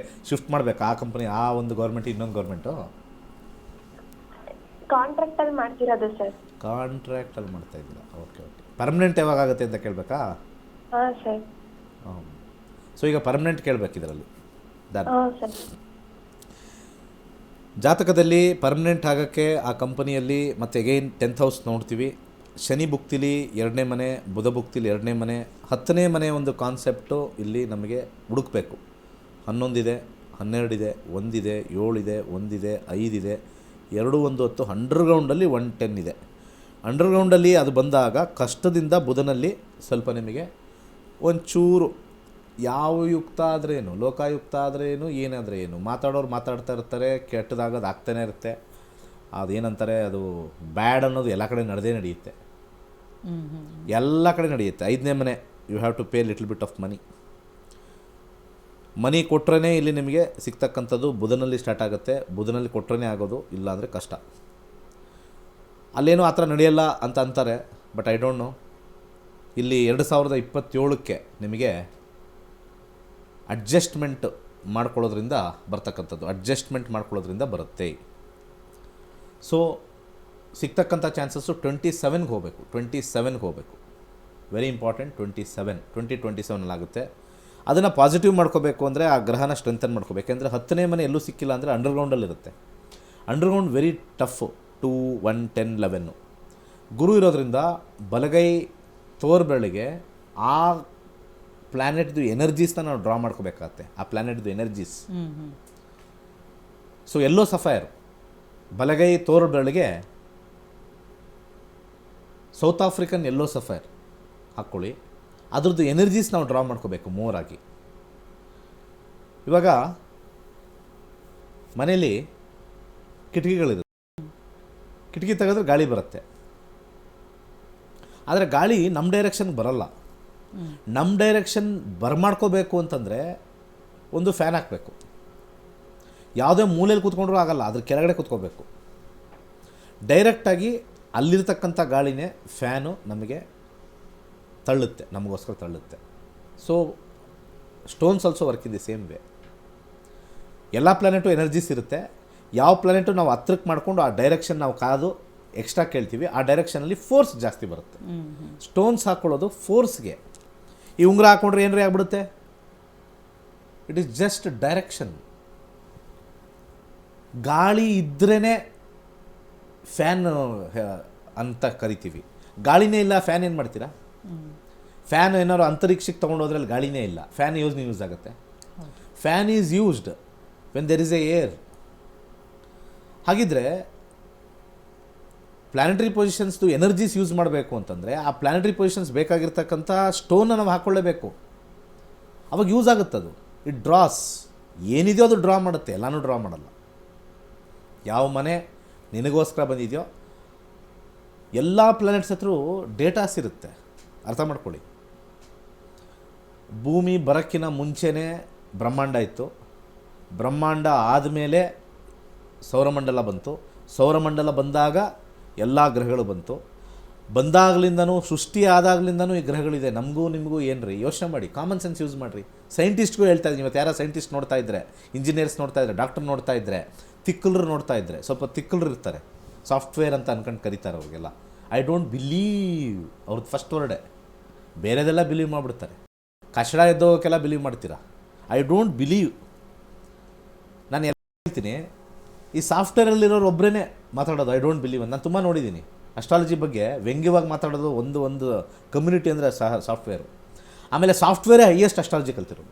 ಶಿಫ್ಟ್ ಮಾಡಬೇಕಾ? ಆ ಕಂಪನಿ, ಆ ಒಂದು ಗೌರ್ಮೆಂಟ್, ಇನ್ನೊಂದು ಗೌರ್ಮೆಂಟು? ಕಾಂಟ್ರಾಕ್ಟಲ್ಲಿ ಮಾಡ್ತಿರೋದು ಸರ್. ಕಾಂಟ್ರಾಕ್ಟಲ್ಲಿ ಮಾಡ್ತಾ ಇದ್ದೀರಾ? Okay okay. ಪರ್ಮನೆಂಟ್ ಯಾವಾಗ ಆಗುತ್ತೆ ಅಂತ ಕೇಳಬೇಕಾ? ಹಾಂ ಸರ್. ಸೊ ಈಗ ಪರ್ಮನೆಂಟ್ ಕೇಳಬೇಕು ಇದರಲ್ಲಿ. ಹಾಂ ಸರ್. ಜಾತಕದಲ್ಲಿ ಪರ್ಮನೆಂಟ್ ಆಗೋಕ್ಕೆ ಆ ಕಂಪನಿಯಲ್ಲಿ ಮತ್ತೆ ಅಗೈನ್ 10th ಹೌಸ್ ನೋಡ್ತೀವಿ. ಶನಿ ಭುಕ್ತಿಲಿ 2ನೇ ಮನೆ, ಬುಧ ಭುಕ್ತಿಲಿ 2ನೇ ಮನೆ, 10ನೇ ಮನೆ ಒಂದು ಕಾನ್ಸೆಪ್ಟು ಇಲ್ಲಿ ನಮಗೆ ಹುಡುಕಬೇಕು. 11 ಇದೆ, 12 ಇದೆ, 1 ಇದೆ, 7 ಇದೆ, 1 ಇದೆ, 5 ಇದೆ, 2 1 10. ಅಂಡರ್ಗ್ರೌಂಡಲ್ಲಿ 110 ಇದೆ. ಅಂಡರ್ಗ್ರೌಂಡಲ್ಲಿ ಅದು ಬಂದಾಗ ಕಷ್ಟದಿಂದ ಬುಧನಲ್ಲಿ ಸ್ವಲ್ಪ ನಿಮಗೆ ಒಂಚೂರು ಯಾವ ಯುಕ್ತ ಆದ್ರೇನು, ಲೋಕಾಯುಕ್ತ ಆದ್ರೇನು, ಏನಾದರೆ ಏನು, ಮಾತಾಡೋರು ಮಾತಾಡ್ತಾ ಇರ್ತಾರೆ, ಕೆಟ್ಟದಾಗೋದು ಆಗ್ತಾನೆ ಇರುತ್ತೆ. ಅದೇನಂತಾರೆ, ಅದು ಬ್ಯಾಡ್ ಅನ್ನೋದು ಎಲ್ಲ ಕಡೆ ನಡೆಯುತ್ತೆ. ಎಲ್ಲ ಕಡೆ ನಡೆಯುತ್ತೆ. 5ನೇ ಮನೆ, you have to pay little bit of money ಕೊಟ್ರೇ ಇಲ್ಲಿ ನಿಮಗೆ ಸಿಗ್ತಕ್ಕಂಥದ್ದು. ಬುಧನಲ್ಲಿ ಸ್ಟಾರ್ಟ್ ಆಗುತ್ತೆ, ಬುಧನಲ್ಲಿ ಕೊಟ್ರೇ ಆಗೋದು, ಇಲ್ಲ ಅಂದರೆ ಕಷ್ಟ. ಅಲ್ಲೇನೋ ಆ ಥರ ನಡೆಯಲ್ಲ ಅಂತ ಅಂತಾರೆ, ಬಟ್ ಐ ಡೋಂಟ್ ನೋ. ಇಲ್ಲಿ 2027ಕ್ಕೆ ನಿಮಗೆ ಅಡ್ಜಸ್ಟ್ಮೆಂಟ್ ಮಾಡ್ಕೊಳ್ಳೋದ್ರಿಂದ ಬರ್ತಕ್ಕಂಥದ್ದು, ಅಡ್ಜಸ್ಟ್ಮೆಂಟ್ ಮಾಡ್ಕೊಳ್ಳೋದ್ರಿಂದ ಬರುತ್ತೆ. ಸೊ ಸಿಗ್ತಕ್ಕಂಥ ಚಾನ್ಸಸ್ಸು 27ಗೆ ಹೋಗಬೇಕು. 27ಗೆ ಹೋಗಬೇಕು, ವೆರಿ ಇಂಪಾರ್ಟೆಂಟ್. 2027 ಆಗುತ್ತೆ. ಅದನ್ನು ಪಾಸಿಟಿವ್ ಮಾಡ್ಕೋಬೇಕು ಅಂದರೆ ಆ ಗ್ರಹನ ಸ್ಟ್ರೆಂಥನ್ ಮಾಡ್ಕೋಬೇಕು. ಯಾಕೆಂದರೆ 10ನೇ ಮನೆ ಎಲ್ಲೂ ಸಿಕ್ಕಿಲ್ಲ ಅಂದರೆ ಅಂಡರ್ಗ್ರೌಂಡಲ್ಲಿರುತ್ತೆ. Underground very tough. 2 1 10 11 ಗುರು ಇರೋದ್ರಿಂದ ಬಲಗೈ ತೋರ್ಬೆಳಿಗೆ ಆ ಪ್ಲ್ಯಾನೆಟ್ದು ಎನರ್ಜೀಸ್ನ ನಾವು ಡ್ರಾ ಮಾಡ್ಕೋಬೇಕಾಗತ್ತೆ. ಆ ಪ್ಲ್ಯಾನೆಟ್ದು ಎನರ್ಜೀಸ್. ಸೊ ಎಲ್ಲೋ ಸಫೈರ್ ಬಲಗೈ ತೋರ್ಬೆಳಿಗೆ ಸೌತ್ ಆಫ್ರಿಕನ್ ಎಲ್ಲೋ ಸಫೈರ್ ಹಾಕ್ಕೊಳ್ಳಿ. ಅದ್ರದ್ದು ಎನರ್ಜೀಸ್ ನಾವು ಡ್ರಾ ಮಾಡ್ಕೋಬೇಕು ಮೋರಾಗಿ. ಇವಾಗ ಮನೇಲಿ ಕಿಟಕಿಗಳಿರುತ್ತೆ. ಕಿಟಕಿ ತೆಗೆದ್ರೆ ಗಾಳಿ ಬರುತ್ತೆ. ಆದರೆ ಗಾಳಿ ನಮ್ಮ ಡೈರೆಕ್ಷನ್ಗೆ ಬರಲ್ಲ. ನಮ್ಮ ಡೈರೆಕ್ಷನ್ ಬರ್ಮಾಡ್ಕೋಬೇಕು ಅಂತಂದರೆ ಒಂದು ಫ್ಯಾನ್ ಹಾಕಬೇಕು. ಯಾವುದೇ ಮೂಲೆಯಲ್ಲಿ ಕೂತ್ಕೊಂಡ್ರೂ ಆಗಲ್ಲ, ಅದ್ರ ಕೆಳಗಡೆ ಕೂತ್ಕೋಬೇಕು. ಡೈರೆಕ್ಟಾಗಿ ಅಲ್ಲಿರ್ತಕ್ಕಂಥ ಗಾಳಿನೇ ಫ್ಯಾನು ನಮಗೆ ತಳ್ಳುತ್ತೆ, ನಮಗೋಸ್ಕರ ತಳ್ಳುತ್ತೆ. So stones also work in the same way. ಎಲ್ಲ ಪ್ಲ್ಯಾನೆಟು ಎನರ್ಜೀಸ್ ಇರುತ್ತೆ. ಯಾವ ಪ್ಲ್ಯಾನೆಟು ನಾವು ಹತ್ರಕ್ಕೆ ಮಾಡಿಕೊಂಡು ಆ ಡೈರೆಕ್ಷನ್ ನಾವು ಕಾದು ಎಕ್ಸ್ಟ್ರಾ ಕೇಳ್ತೀವಿ, ಆ ಡೈರೆಕ್ಷನಲ್ಲಿ ಫೋರ್ಸ್ ಜಾಸ್ತಿ ಬರುತ್ತೆ. ಸ್ಟೋನ್ಸ್ ಹಾಕ್ಕೊಳ್ಳೋದು ಫೋರ್ಸ್ಗೆ. ಈ ಉಂಗುರ ಹಾಕ್ಕೊಂಡ್ರೆ ಏನ್ರಿ ಆಗ್ಬಿಡುತ್ತೆ? It is just direction. ಗಾಳಿ ಇದ್ರೇ ಫ್ಯಾನ್ ಅಂತ ಕರಿತೀವಿ. ಗಾಳಿನೇ ಇಲ್ಲ, ಫ್ಯಾನ್ ಏನು ಮಾಡ್ತೀರಾ? ಫ್ಯಾನ್ ಏನಾದ್ರು ಅಂತರಿಕ್ಷಕ್ಕೆ ತೊಗೊಂಡೋದ್ರಲ್ಲಿ ಗಾಳಿನೇ ಇಲ್ಲ, ಫ್ಯಾನ್ ಯೂಸ್ ಆಗುತ್ತೆ. Fan is used when there is A air. ಹಾಗಿದ್ರೆ ಪ್ಲಾನೆಟರಿ ಪೊಸಿಷನ್ಸ್ದು ಎನರ್ಜೀಸ್ ಯೂಸ್ ಮಾಡಬೇಕು ಅಂತಂದರೆ ಆ ಪ್ಲಾನೆಟರಿ ಪೊಸಿಷನ್ಸ್ ಬೇಕಾಗಿರ್ತಕ್ಕಂಥ ಸ್ಟೋನ್ನ ನಾವು ಹಾಕ್ಕೊಳ್ಳೇಬೇಕು. ಅವಾಗ ಯೂಸ್ ಆಗುತ್ತದು. ಇಟ್ ಡ್ರಾಸ್, ಏನಿದೆಯೋ ಅದು ಡ್ರಾ ಮಾಡುತ್ತೆ, ಎಲ್ಲನೂ ಡ್ರಾ ಮಾಡಲ್ಲ. ಯಾವ ಮನೆ ನಿನಗೋಸ್ಕರ ಬಂದಿದೆಯೋ ಎಲ್ಲ ಪ್ಲಾನೆಟ್ಸ್ ಹತ್ರ ಡೇಟಾಸ್ ಇರುತ್ತೆ. ಅರ್ಥ ಮಾಡ್ಕೊಳ್ಳಿ, ಭೂಮಿ ಬರೋಕ್ಕಿಂತ ಮುಂಚೆನೇ ಬ್ರಹ್ಮಾಂಡ ಇತ್ತು, ಬ್ರಹ್ಮಾಂಡ ಆದಮೇಲೆ ಸೌರಮಂಡಲ ಬಂತು, ಸೌರಮಂಡಲ ಬಂದಾಗ ಎಲ್ಲ ಗ್ರಹಗಳು ಬಂದಾಗಲಿಂದನೂ ಸೃಷ್ಟಿ ಆದಾಗಲಿಂದನೂ ಈ ಗ್ರಹಗಳಿದೆ. ನಮಗೂ ನಿಮಗೂ ಏನು ರೀ, ಯೋಚನೆ ಮಾಡಿ, ಕಾಮನ್ ಸೆನ್ಸ್ ಯೂಸ್ ಮಾಡಿರಿ. ಸೈಂಟಿಸ್ಟ್ಗೂ ಹೇಳ್ತಾ ಇದ್ದೀನಿ, ಇವತ್ತು ಯಾರೋ ಸೈಂಟಿಸ್ಟ್ ನೋಡ್ತಾ ಇದ್ದರೆ, ಇಂಜಿನಿಯರ್ಸ್ ನೋಡ್ತಾ ಇದ್ದರೆ, ಡಾಕ್ಟರ್ ನೋಡ್ತಾ ಇದ್ದರೆ, ತಿಕ್ಕಲರು ನೋಡ್ತಾ ಇದ್ದರೆ, ಸ್ವಲ್ಪ ತಿಕ್ಕಲರು ಇರ್ತಾರೆ, ಸಾಫ್ಟ್ವೇರ್ ಅಂತ ಅನ್ಕೊಂಡು ಕರೀತಾರೆ ಅವ್ರಿಗೆಲ್ಲ. ಐ ಡೋಂಟ್ ಬಿಲೀವ್ ಅವ್ರದ್ದು ಫಸ್ಟ್ ವರ್ಡೆ, ಬೇರೆದೆಲ್ಲ ಬಿಲೀವ್ ಮಾಡಿಬಿಡ್ತಾರೆ. ಕಷಡ ಎದ್ದೋಗೋಕ್ಕೆಲ್ಲ ಬಿಲೀವ್ ಮಾಡ್ತೀರಾ. I don't believe. ನಾನು ಎಲ್ಲ ಹೇಳ್ತೀನಿ, ಈ ಸಾಫ್ಟ್ವೇರಲ್ಲಿರೋರು ಒಬ್ಬರೇ ಮಾತಾಡೋದು ಐ ಡೋಂಟ್ ಬಿಲೀವ್ ಅಂತ. ನಾನು ತುಂಬ ನೋಡಿದ್ದೀನಿ ಅಸ್ಟ್ರಾಲಜಿ ಬಗ್ಗೆ ವ್ಯಂಗ್ಯವಾಗಿ ಮಾತಾಡೋದು ಒಂದು ಕಮ್ಯುನಿಟಿ ಅಂದರೆ ಸಾಫ್ಟ್ವೇರು. ಆಮೇಲೆ ಸಾಫ್ಟ್ವೇರೇ ಹೈಯೆಸ್ಟ್ ಅಸ್ಟ್ರಾಲಜಿ ಕಲ್ತಿರೋದು.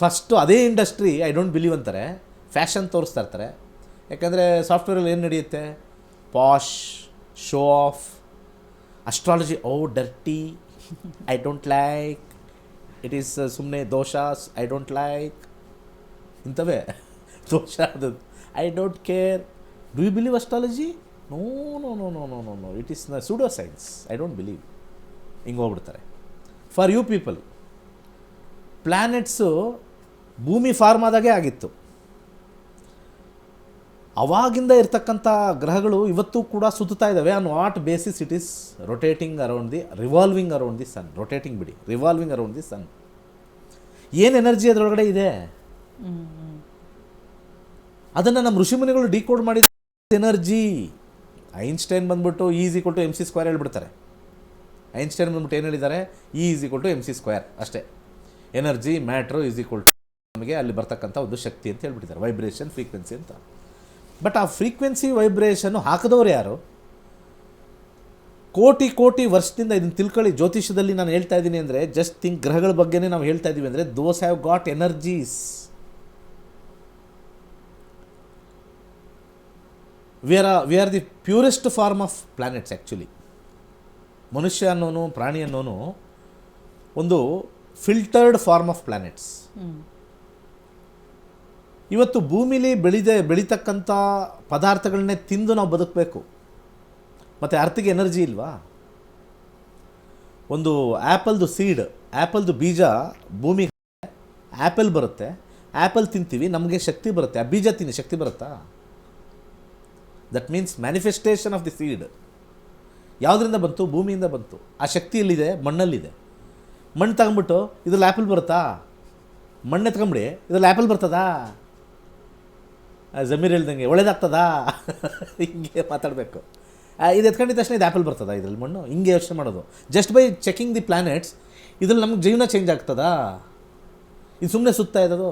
ಫಸ್ಟು ಅದೇ ಇಂಡಸ್ಟ್ರಿ ಐ ಡೋಂಟ್ ಬಿಲೀವ್ ಅಂತಾರೆ, ಫ್ಯಾಷನ್ ತೋರಿಸ್ತಾ ಇರ್ತಾರೆ. ಯಾಕಂದರೆ ಸಾಫ್ಟ್ವೇರಲ್ಲಿ ಏನು ನಡೆಯುತ್ತೆ, posh, show off. Astrology dirty, I don't like, it is ಸುಮ್ಮನೆ ದೋಷಾಸ್, ಐ ಡೋಂಟ್ ಲೈಕ್, ಇಂಥವೇ ದೋಷ ಅದು, I don't care. Do you believe astrology? No no no no no no no, it is pseudo science, I don't believe. ಹಿಂಗೆ ಹೋಗ್ಬಿಡ್ತಾರೆ. For you people, ಪ್ಲ್ಯಾನೆಟ್ಸು ಭೂಮಿ form ಆದಾಗೆ ಆಗಿತ್ತು. ಅವಾಗಿಂದ ಇರ್ತಕ್ಕಂಥ ಗ್ರಹಗಳು ಇವತ್ತು ಕೂಡ ಸುತ್ತಾ ಇದ್ದಾವೆ. On what basis? It is rotating around the, revolving around the sun. Rotating ಬಿಡಿ, ರಿವಾಲ್ವಿಂಗ್ ಅರೌಂಡ್ ದಿ ಸನ್. ಏನು ಎನರ್ಜಿ ಅದರೊಳಗಡೆ ಇದೆ, ಅದನ್ನು ನಮ್ಮ ಋಷಿಮುನಿಗಳು ಡಿಕೋಡ್ ಮಾಡಿದ ಎನರ್ಜಿ. ಐನ್ಸ್ಟೈನ್ ಬಂದ್ಬಿಟ್ಟು E=mc² ಹೇಳ್ಬಿಡ್ತಾರೆ. ಐನ್ಸ್ಟೈನ್ ಬಂದ್ಬಿಟ್ಟು ಏನು ಹೇಳಿದ್ದಾರೆ, E=mc², ಅಷ್ಟೇ. ಎನರ್ಜಿ, ಮ್ಯಾಟ್ರು ನಮಗೆ ಅಲ್ಲಿ ಬರ್ತಕ್ಕಂಥ ಒಂದು ಶಕ್ತಿ ಅಂತ ಹೇಳ್ಬಿಟ್ಟಿದ್ದಾರೆ, ವೈಬ್ರೇಷನ್, ಫ್ರೀಕ್ವೆನ್ಸಿ ಅಂತ. ಬಟ್ ಆ ಫ್ರೀಕ್ವೆನ್ಸಿ ವೈಬ್ರೇಷನ್ನು ಹಾಕಿದವರು ಯಾರು? ಕೋಟಿ ಕೋಟಿ ವರ್ಷದಿಂದ ಇದನ್ನು ತಿಳ್ಕೊಳ್ಳಿ. ಜ್ಯೋತಿಷ್ಯದಲ್ಲಿ ನಾನು ಹೇಳ್ತಾ ಇದ್ದೀನಿ ಅಂದರೆ ಜಸ್ಟ್ ಥಿಂಕ್, ಗ್ರಹಗಳ ಬಗ್ಗೆನೇ ನಾವು ಹೇಳ್ತಾ ಇದ್ದೀವಿ ಅಂದರೆ those have got energies. We are the purest form of planets actually. ಮನುಷ್ಯ ಅನ್ನೋನು, ಪ್ರಾಣಿ ಅನ್ನೋನು ಒಂದು ಫಿಲ್ಟರ್ಡ್ ಫಾರ್ಮ್ ಆಫ್ ಪ್ಲ್ಯಾನೆಟ್ಸ್. ಇವತ್ತು ಭೂಮಿಲಿ ಬೆಳೀತಕ್ಕಂಥ ಪದಾರ್ಥಗಳನ್ನೇ ತಿಂದು ನಾವು ಬದುಕಬೇಕು. ಮತ್ತು ಅರ್ಥಿಗೆ ಎನರ್ಜಿ ಇಲ್ವಾ? ಒಂದು ಆ್ಯಪಲ್ದು ಸೀಡ್, ಆ್ಯಪಲ್ದು ಬೀಜ ಭೂಮಿಗೆ, ಆ್ಯಪಲ್ ಬರುತ್ತೆ, ಆ್ಯಪಲ್ ತಿಂತೀವಿ, ನಮಗೆ ಶಕ್ತಿ ಬರುತ್ತೆ. ಆ ಬೀಜ ತಿನ್ನಿ, ಶಕ್ತಿ ಬರುತ್ತಾ? That means manifestation of the seed. ಯಾವುದರಿಂದ ಬಂತು? ಭೂಮಿಯಿಂದ ಬಂತು. ಆ ಶಕ್ತಿ ಎಲ್ಲಿದೆ? ಮಣ್ಣಲ್ಲಿದೆ. ಮಣ್ಣು ತಗೊಂಬಿಟ್ಟು ಇದ್ರಲ್ಲಿ ಆ್ಯಪಲ್ ಬರುತ್ತಾ? ಮಣ್ಣು ಎತ್ಕೊಂಬಿಡಿ, ಇದ್ರಲ್ಲಿ ಆ್ಯಪಲ್ ಬರ್ತದಾ? ಜಮೀರ್ ಹೇಳ್ದಂಗೆ ಒಳ್ಳೇದಾಗ್ತದಾ? ಹಿಂಗೆ ಮಾತಾಡಬೇಕು. ಇದು ಎತ್ಕೊಂಡಿದ್ದ ತಕ್ಷಣ ಇದು ಆ್ಯಪಲ್ ಬರ್ತದಾ? ಇದ್ರಲ್ಲಿ ಮಣ್ಣು? ಹಿಂಗೆ ಯೋಚನೆ ಮಾಡೋದು. Just by checking the planets, ಇದ್ರಲ್ಲಿ ನಮ್ಗೆ ಜೀವನ ಚೇಂಜ್ ಆಗ್ತದಾ? ಇದು ಸುಮ್ಮನೆ ಸುತ್ತಾ ಇರೋದು.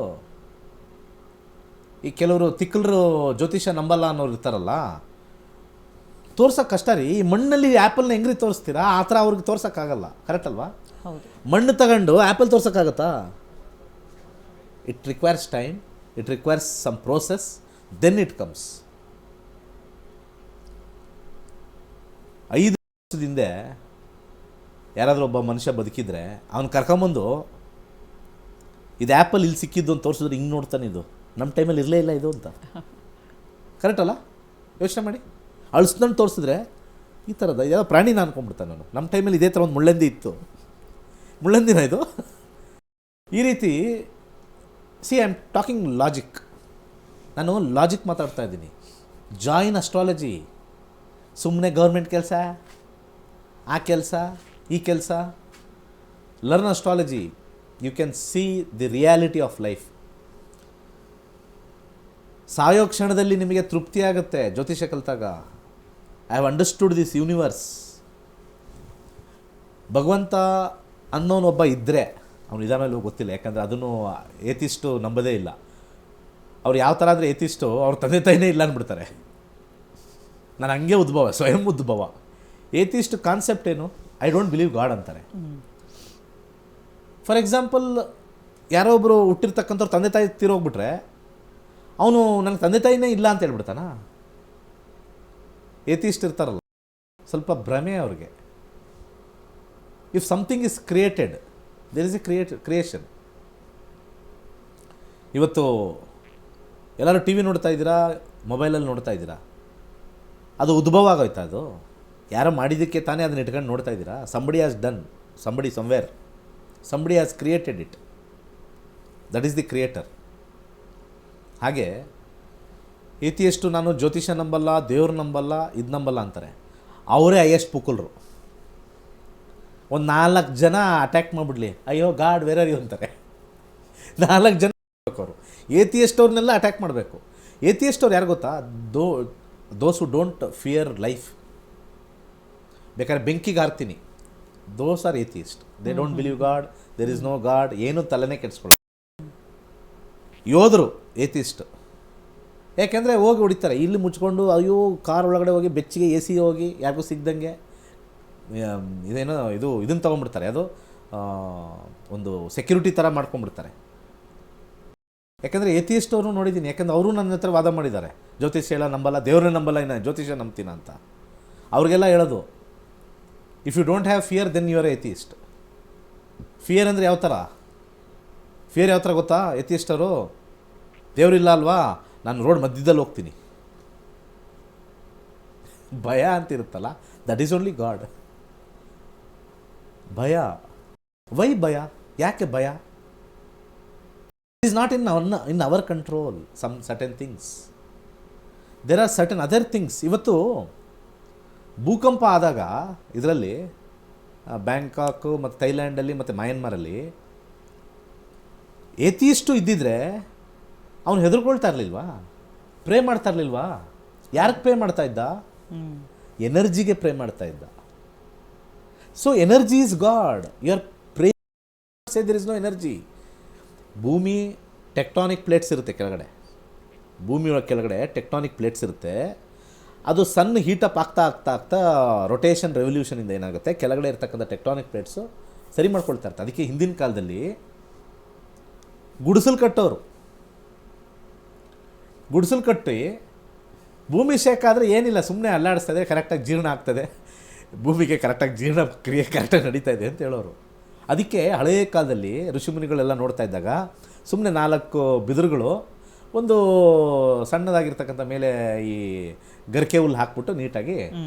ಈ ಕೆಲವರು ತಿಕ್ಕಲರು ಜ್ಯೋತಿಷ ನಂಬಲ್ಲ ಅನ್ನೋರು ಇರ್ತಾರಲ್ಲ, ತೋರ್ಸೋಕ್ಕೆ ಕಷ್ಟ ರೀ. ಈ ಮಣ್ಣಲ್ಲಿ ಆ್ಯಪಲ್ನ ಹೆಂಗ್ರಿ ತೋರಿಸ್ತೀರಾ? ಆ ಥರ ಅವ್ರಿಗೆ ತೋರ್ಸೋಕ್ಕಾಗಲ್ಲ. ಕರೆಕ್ಟ್ ಅಲ್ವಾ? ಹೌದು. ಮಣ್ಣು ತಗೊಂಡು ಆ್ಯಪಲ್ ತೋರ್ಸೋಕ್ಕಾಗತ್ತಾ? It requires time, it requires some process, then it comes. 5 ವರ್ಷದ ಯಾರಾದರೂ ಒಬ್ಬ ಮನುಷ್ಯ ಬದುಕಿದ್ರೆ ಅವ್ನು ಕರ್ಕೊಂಬಂದು ಇದು ಆ್ಯಪಲ್ ಇಲ್ಲಿ ಸಿಕ್ಕಿದ್ದು ಅಂತ ತೋರಿಸಿದ್ರೆ ಹಿಂಗೆ ನೋಡ್ತಾನೆ, ಇದು ನಮ್ಮ ಟೈಮಲ್ಲಿ ಇರಲೇ ಇಲ್ಲ ಇದು ಅಂತ. ಕರೆಕ್ಟ್ ಅಲ್ಲ? ಯೋಚನೆ ಮಾಡಿ. ಅಳಿಸ್ಕೊಂಡು ತೋರಿಸಿದ್ರೆ ಈ ಥರದ ಯಾವ ಪ್ರಾಣಿನ ಅನ್ಕೊಂಡ್ಬಿಡ್ತಾನೆ ನಾನು. ನಮ್ಮ ಟೈಮಲ್ಲಿ ಇದೇ ಥರ ಒಂದು ಮುಳ್ಳಂದಿ ಇತ್ತು, ಮುಳ್ಳಂದಿನ ಇದು. ಈ ರೀತಿ C I am talking logic. ನಾನು ಲಾಜಿಕ್ ಮಾತಾಡ್ತಾ ಇದ್ದೀನಿ. Join astrology. ಸುಮ್ಮನೆ ಗೌರ್ಮೆಂಟ್ ಕೆಲಸ, ಆ ಕೆಲಸ, ಈ ಕೆಲಸ. Learn astrology. You can see the reality of life. ಸಾಯೋ ಕ್ಷಣದಲ್ಲಿ ನಿಮಗೆ ತೃಪ್ತಿ ಆಗುತ್ತೆ ಜ್ಯೋತಿಷ್ಯ ಕಲಿತಾಗ. I have understood this universe. ಭಗವಂತ ಅನ್ನೋನೊಬ್ಬ ಇದ್ದರೆ, ಅವನು ಇದಾಮೇಲೆ ಗೊತ್ತಿಲ್ಲ, ಯಾಕಂದರೆ ಅದನ್ನು ಏತಿಷ್ಟು ನಂಬೋದೇ ಇಲ್ಲ. ಅವ್ರು ಯಾವ ಥರ ಅಂದರೆ ಏತಿಸ್ಟು ಅವ್ರ ತಂದೆ ತಾಯಿನೇ ಇಲ್ಲ ಅಂದ್ಬಿಡ್ತಾರೆ. ನಾನು ಹಂಗೆ ಉದ್ಭವ, ಸ್ವಯಂ ಉದ್ಭವ. ಏತಿಸ್ಟ್ ಕಾನ್ಸೆಪ್ಟ್ ಏನು? ಐ ಡೋಂಟ್ ಬಿಲೀವ್ ಗಾಡ್ ಅಂತಾರೆ. ಫಾರ್ ಎಕ್ಸಾಂಪಲ್, ಯಾರೋ ಒಬ್ಬರು ಹುಟ್ಟಿರ್ತಕ್ಕಂಥವ್ರು ತಂದೆ ತಾಯಿ ತೀರೋಗ್ಬಿಟ್ರೆ ಅವನು ನನ್ನ ತಂದೆ ತಾಯಿನೇ ಇಲ್ಲ ಅಂತ ಹೇಳ್ಬಿಡ್ತಾನ? ಏತಿಸ್ಟ್ ಇರ್ತಾರಲ್ಲ, ಸ್ವಲ್ಪ ಭ್ರಮೆ ಅವ್ರಿಗೆ. If something is created, there is a creation. ಇವತ್ತು ಎಲ್ಲರೂ ಟಿ ವಿ ನೋಡ್ತಾ ಇದ್ದೀರಾ, ಮೊಬೈಲಲ್ಲಿ ನೋಡ್ತಾ ಇದ್ದೀರಾ, ಅದು ಉದ್ಭವ ಆಗೋಯ್ತಾ? ಅದು ಯಾರೋ ಮಾಡಿದ್ದಕ್ಕೆ ತಾನೇ ಅದನ್ನ ಇಟ್ಕೊಂಡು ನೋಡ್ತಾ ಇದ್ದೀರಾ? Somebody has done, somebody somewhere, somebody has created it, that is the creator. ಹಾಗೆ ಏತಿಯಷ್ಟು ನಾನು ಜ್ಯೋತಿಷ ನಂಬಲ್ಲ, ದೇವ್ರ ನಂಬಲ್ಲ, ಇದು ನಂಬಲ್ಲ ಅಂತಾರೆ. ಅವರೇ ಹೈಯೆಸ್ಟ್ ಪುಕ್ಕಲ್ರು. ಒಂದು 4 ಜನ ಅಟ್ಯಾಕ್ ಮಾಡಿಬಿಡ್ಲಿ, ಅಯ್ಯೋ ಗಾಡ್ ವೇರ್ ಆರ್ ಯು ಅಂತಾರೆ. 4 ಜನ ಅವರು ಏತಿಯಸ್ಟ್ ಅವ್ರನ್ನೆಲ್ಲ ಅಟ್ಯಾಕ್ ಮಾಡಬೇಕು. ಏತಿಯಸ್ಟ್ ಅವ್ರು ಯಾರು ಗೊತ್ತಾ? ದೋಸ್ ಹು ಡೋಂಟ್ ಫಿಯರ್ ಲೈಫ್. ಬೇಕಾದ್ರೆ ಬೆಂಕಿಗೆ ಹಾರ್ತೀನಿ, those are atheist. They don't believe god, there is no god, ಏನೂ ತಲೆನೇ ಕೆಡಿಸ್ಕೊಳ್ಳ. ಯೋಧರು ಏತಿಸ್ಟ್. ಯಾಕೆಂದರೆ ಹೋಗಿ ಹೊಡಿತಾರೆ, ಇಲ್ಲಿ ಮುಚ್ಕೊಂಡು ಅಯ್ಯೋ ಕಾರ್ ಒಳಗಡೆ ಹೋಗಿ ಬೆಚ್ಚಿಗೆ AC ಹೋಗಿ ಯಾರಿಗೂ ಸಿಗ್ದಂಗೆ ಇದೇನೋ ಇದನ್ನು ತೊಗೊಂಡ್ಬಿಡ್ತಾರೆ. ಅದು ಒಂದು ಸೆಕ್ಯೂರಿಟಿ ಥರ ಮಾಡ್ಕೊಂಡ್ಬಿಡ್ತಾರೆ. ಯಾಕೆಂದರೆ ಏತಿಯಸ್ಟ್ ಅವರು ನೋಡಿದ್ದೀನಿ, ಯಾಕೆಂದರೆ ಅವರು ನನ್ನ ಹತ್ರ ವಾದ ಮಾಡಿದ್ದಾರೆ, ಜ್ಯೋತಿಷ್ಯ ಎಲ್ಲ ನಂಬಲ್ಲ, ದೇವ್ರನ್ನ ನಂಬಲ್ಲ, ಇನ್ನು ಜ್ಯೋತಿಷ್ಯ ನಂಬ್ತೀನ ಅಂತ. ಅವ್ರಿಗೆಲ್ಲ ಹೇಳೋದು, if you don't have fear then you are atheist. Fear ಅಂದರೆ ಯಾವ ಥರ? ಫಿಯರ್ ಯಾವ ಥರ ಗೊತ್ತಾ? ಏತಿಯಸ್ಟ್ ಅವರು, ದೇವರಿಲ್ಲ ಅಲ್ವಾ, ನಾನು ರೋಡ್ ಮಧ್ಯದಲ್ಲಿ ಹೋಗ್ತೀನಿ. ಭಯ ಅಂತಿರುತ್ತಲ್ಲ, ದಟ್ ಈಸ್ ಓನ್ಲಿ ಗಾಡ್. ಭಯ. ವೈ ಭಯ? ಯಾಕೆ ಭಯ? It is not in our control. Some certain things, there are certain other things. ಇವತ್ತು ಭೂಕಂಪ ಆದಾಗ ಇದರಲ್ಲಿ ಬ್ಯಾಂಕಾಕು ಮತ್ತು ಥೈಲ್ಯಾಂಡಲ್ಲಿ ಮತ್ತು ಮಯನ್ಮಾರಲ್ಲಿ ಏತಿಯಷ್ಟು ಇದ್ದಿದ್ರೆ ಅವನು ಹೆದರ್ಕೊಳ್ತಾ ಇರಲಿಲ್ವಾ? ಪ್ರೇ ಮಾಡ್ತಾ ಇರಲಿಲ್ವಾ? ಯಾರಿಗೆ ಪ್ರೇ ಮಾಡ್ತಾ ಇದ್ದ? ಎನರ್ಜಿಗೆ ಪ್ರೇ ಮಾಡ್ತಾ ಇದ್ದ. So energy is God. You are pray, say there is no energy. ಭೂಮಿ ಟೆಕ್ಟಾನಿಕ್ ಪ್ಲೇಟ್ಸ್ ಇರುತ್ತೆ ಕೆಳಗಡೆ, ಭೂಮಿಯೊಳಗೆ ಕೆಳಗಡೆ ಟೆಕ್ಟಾನಿಕ್ ಪ್ಲೇಟ್ಸ್ ಇರುತ್ತೆ. ಅದು ಸಣ್ಣ ಹೀಟಪ್ ಆಗ್ತಾ ರೊಟೇಷನ್ ರೆವಲ್ಯೂಷನಿಂದ ಏನಾಗುತ್ತೆ, ಕೆಳಗಡೆ ಇರ್ತಕ್ಕಂಥ ಟೆಕ್ಟಾನಿಕ್ ಪ್ಲೇಟ್ಸು ಸರಿ ಮಾಡ್ಕೊಳ್ತಾ ಇರ್ತಾರೆ. ಅದಕ್ಕೆ ಹಿಂದಿನ ಕಾಲದಲ್ಲಿ ಗುಡಿಸಲು ಕಟ್ಟೋರು, ಗುಡಿಸಲು ಕಟ್ಟಿ ಭೂಮಿ ಶೇಕ್ ಆದರೆ ಏನಿಲ್ಲ, ಸುಮ್ಮನೆ ಅಲ್ಲಾಡಿಸ್ತದೆ, ಕರೆಕ್ಟಾಗಿ ಜೀರ್ಣ ಆಗ್ತದೆ, ಭೂಮಿಗೆ ಕರೆಕ್ಟಾಗಿ ಜೀರ್ಣ ಕ್ರಿಯೆ ಕರೆಕ್ಟಾಗಿ ನಡೀತಾ ಇದೆ ಅಂತ ಹೇಳೋರು. ಅದಕ್ಕೆ ಹಳೆಯ ಕಾಲದಲ್ಲಿ ಋಷಿಮುನಿಗಳೆಲ್ಲ ನೋಡ್ತಾ ಇದ್ದಾಗ ಸುಮ್ಮನೆ 4 ಬಿದಿರುಗಳು ಒಂದು ಸಣ್ಣದಾಗಿರ್ತಕ್ಕಂಥ ಮೇಲೆ ಈ ಗರಿಕೆ ಹುಲ್ಲು ಹಾಕ್ಬಿಟ್ಟು ನೀಟಾಗಿ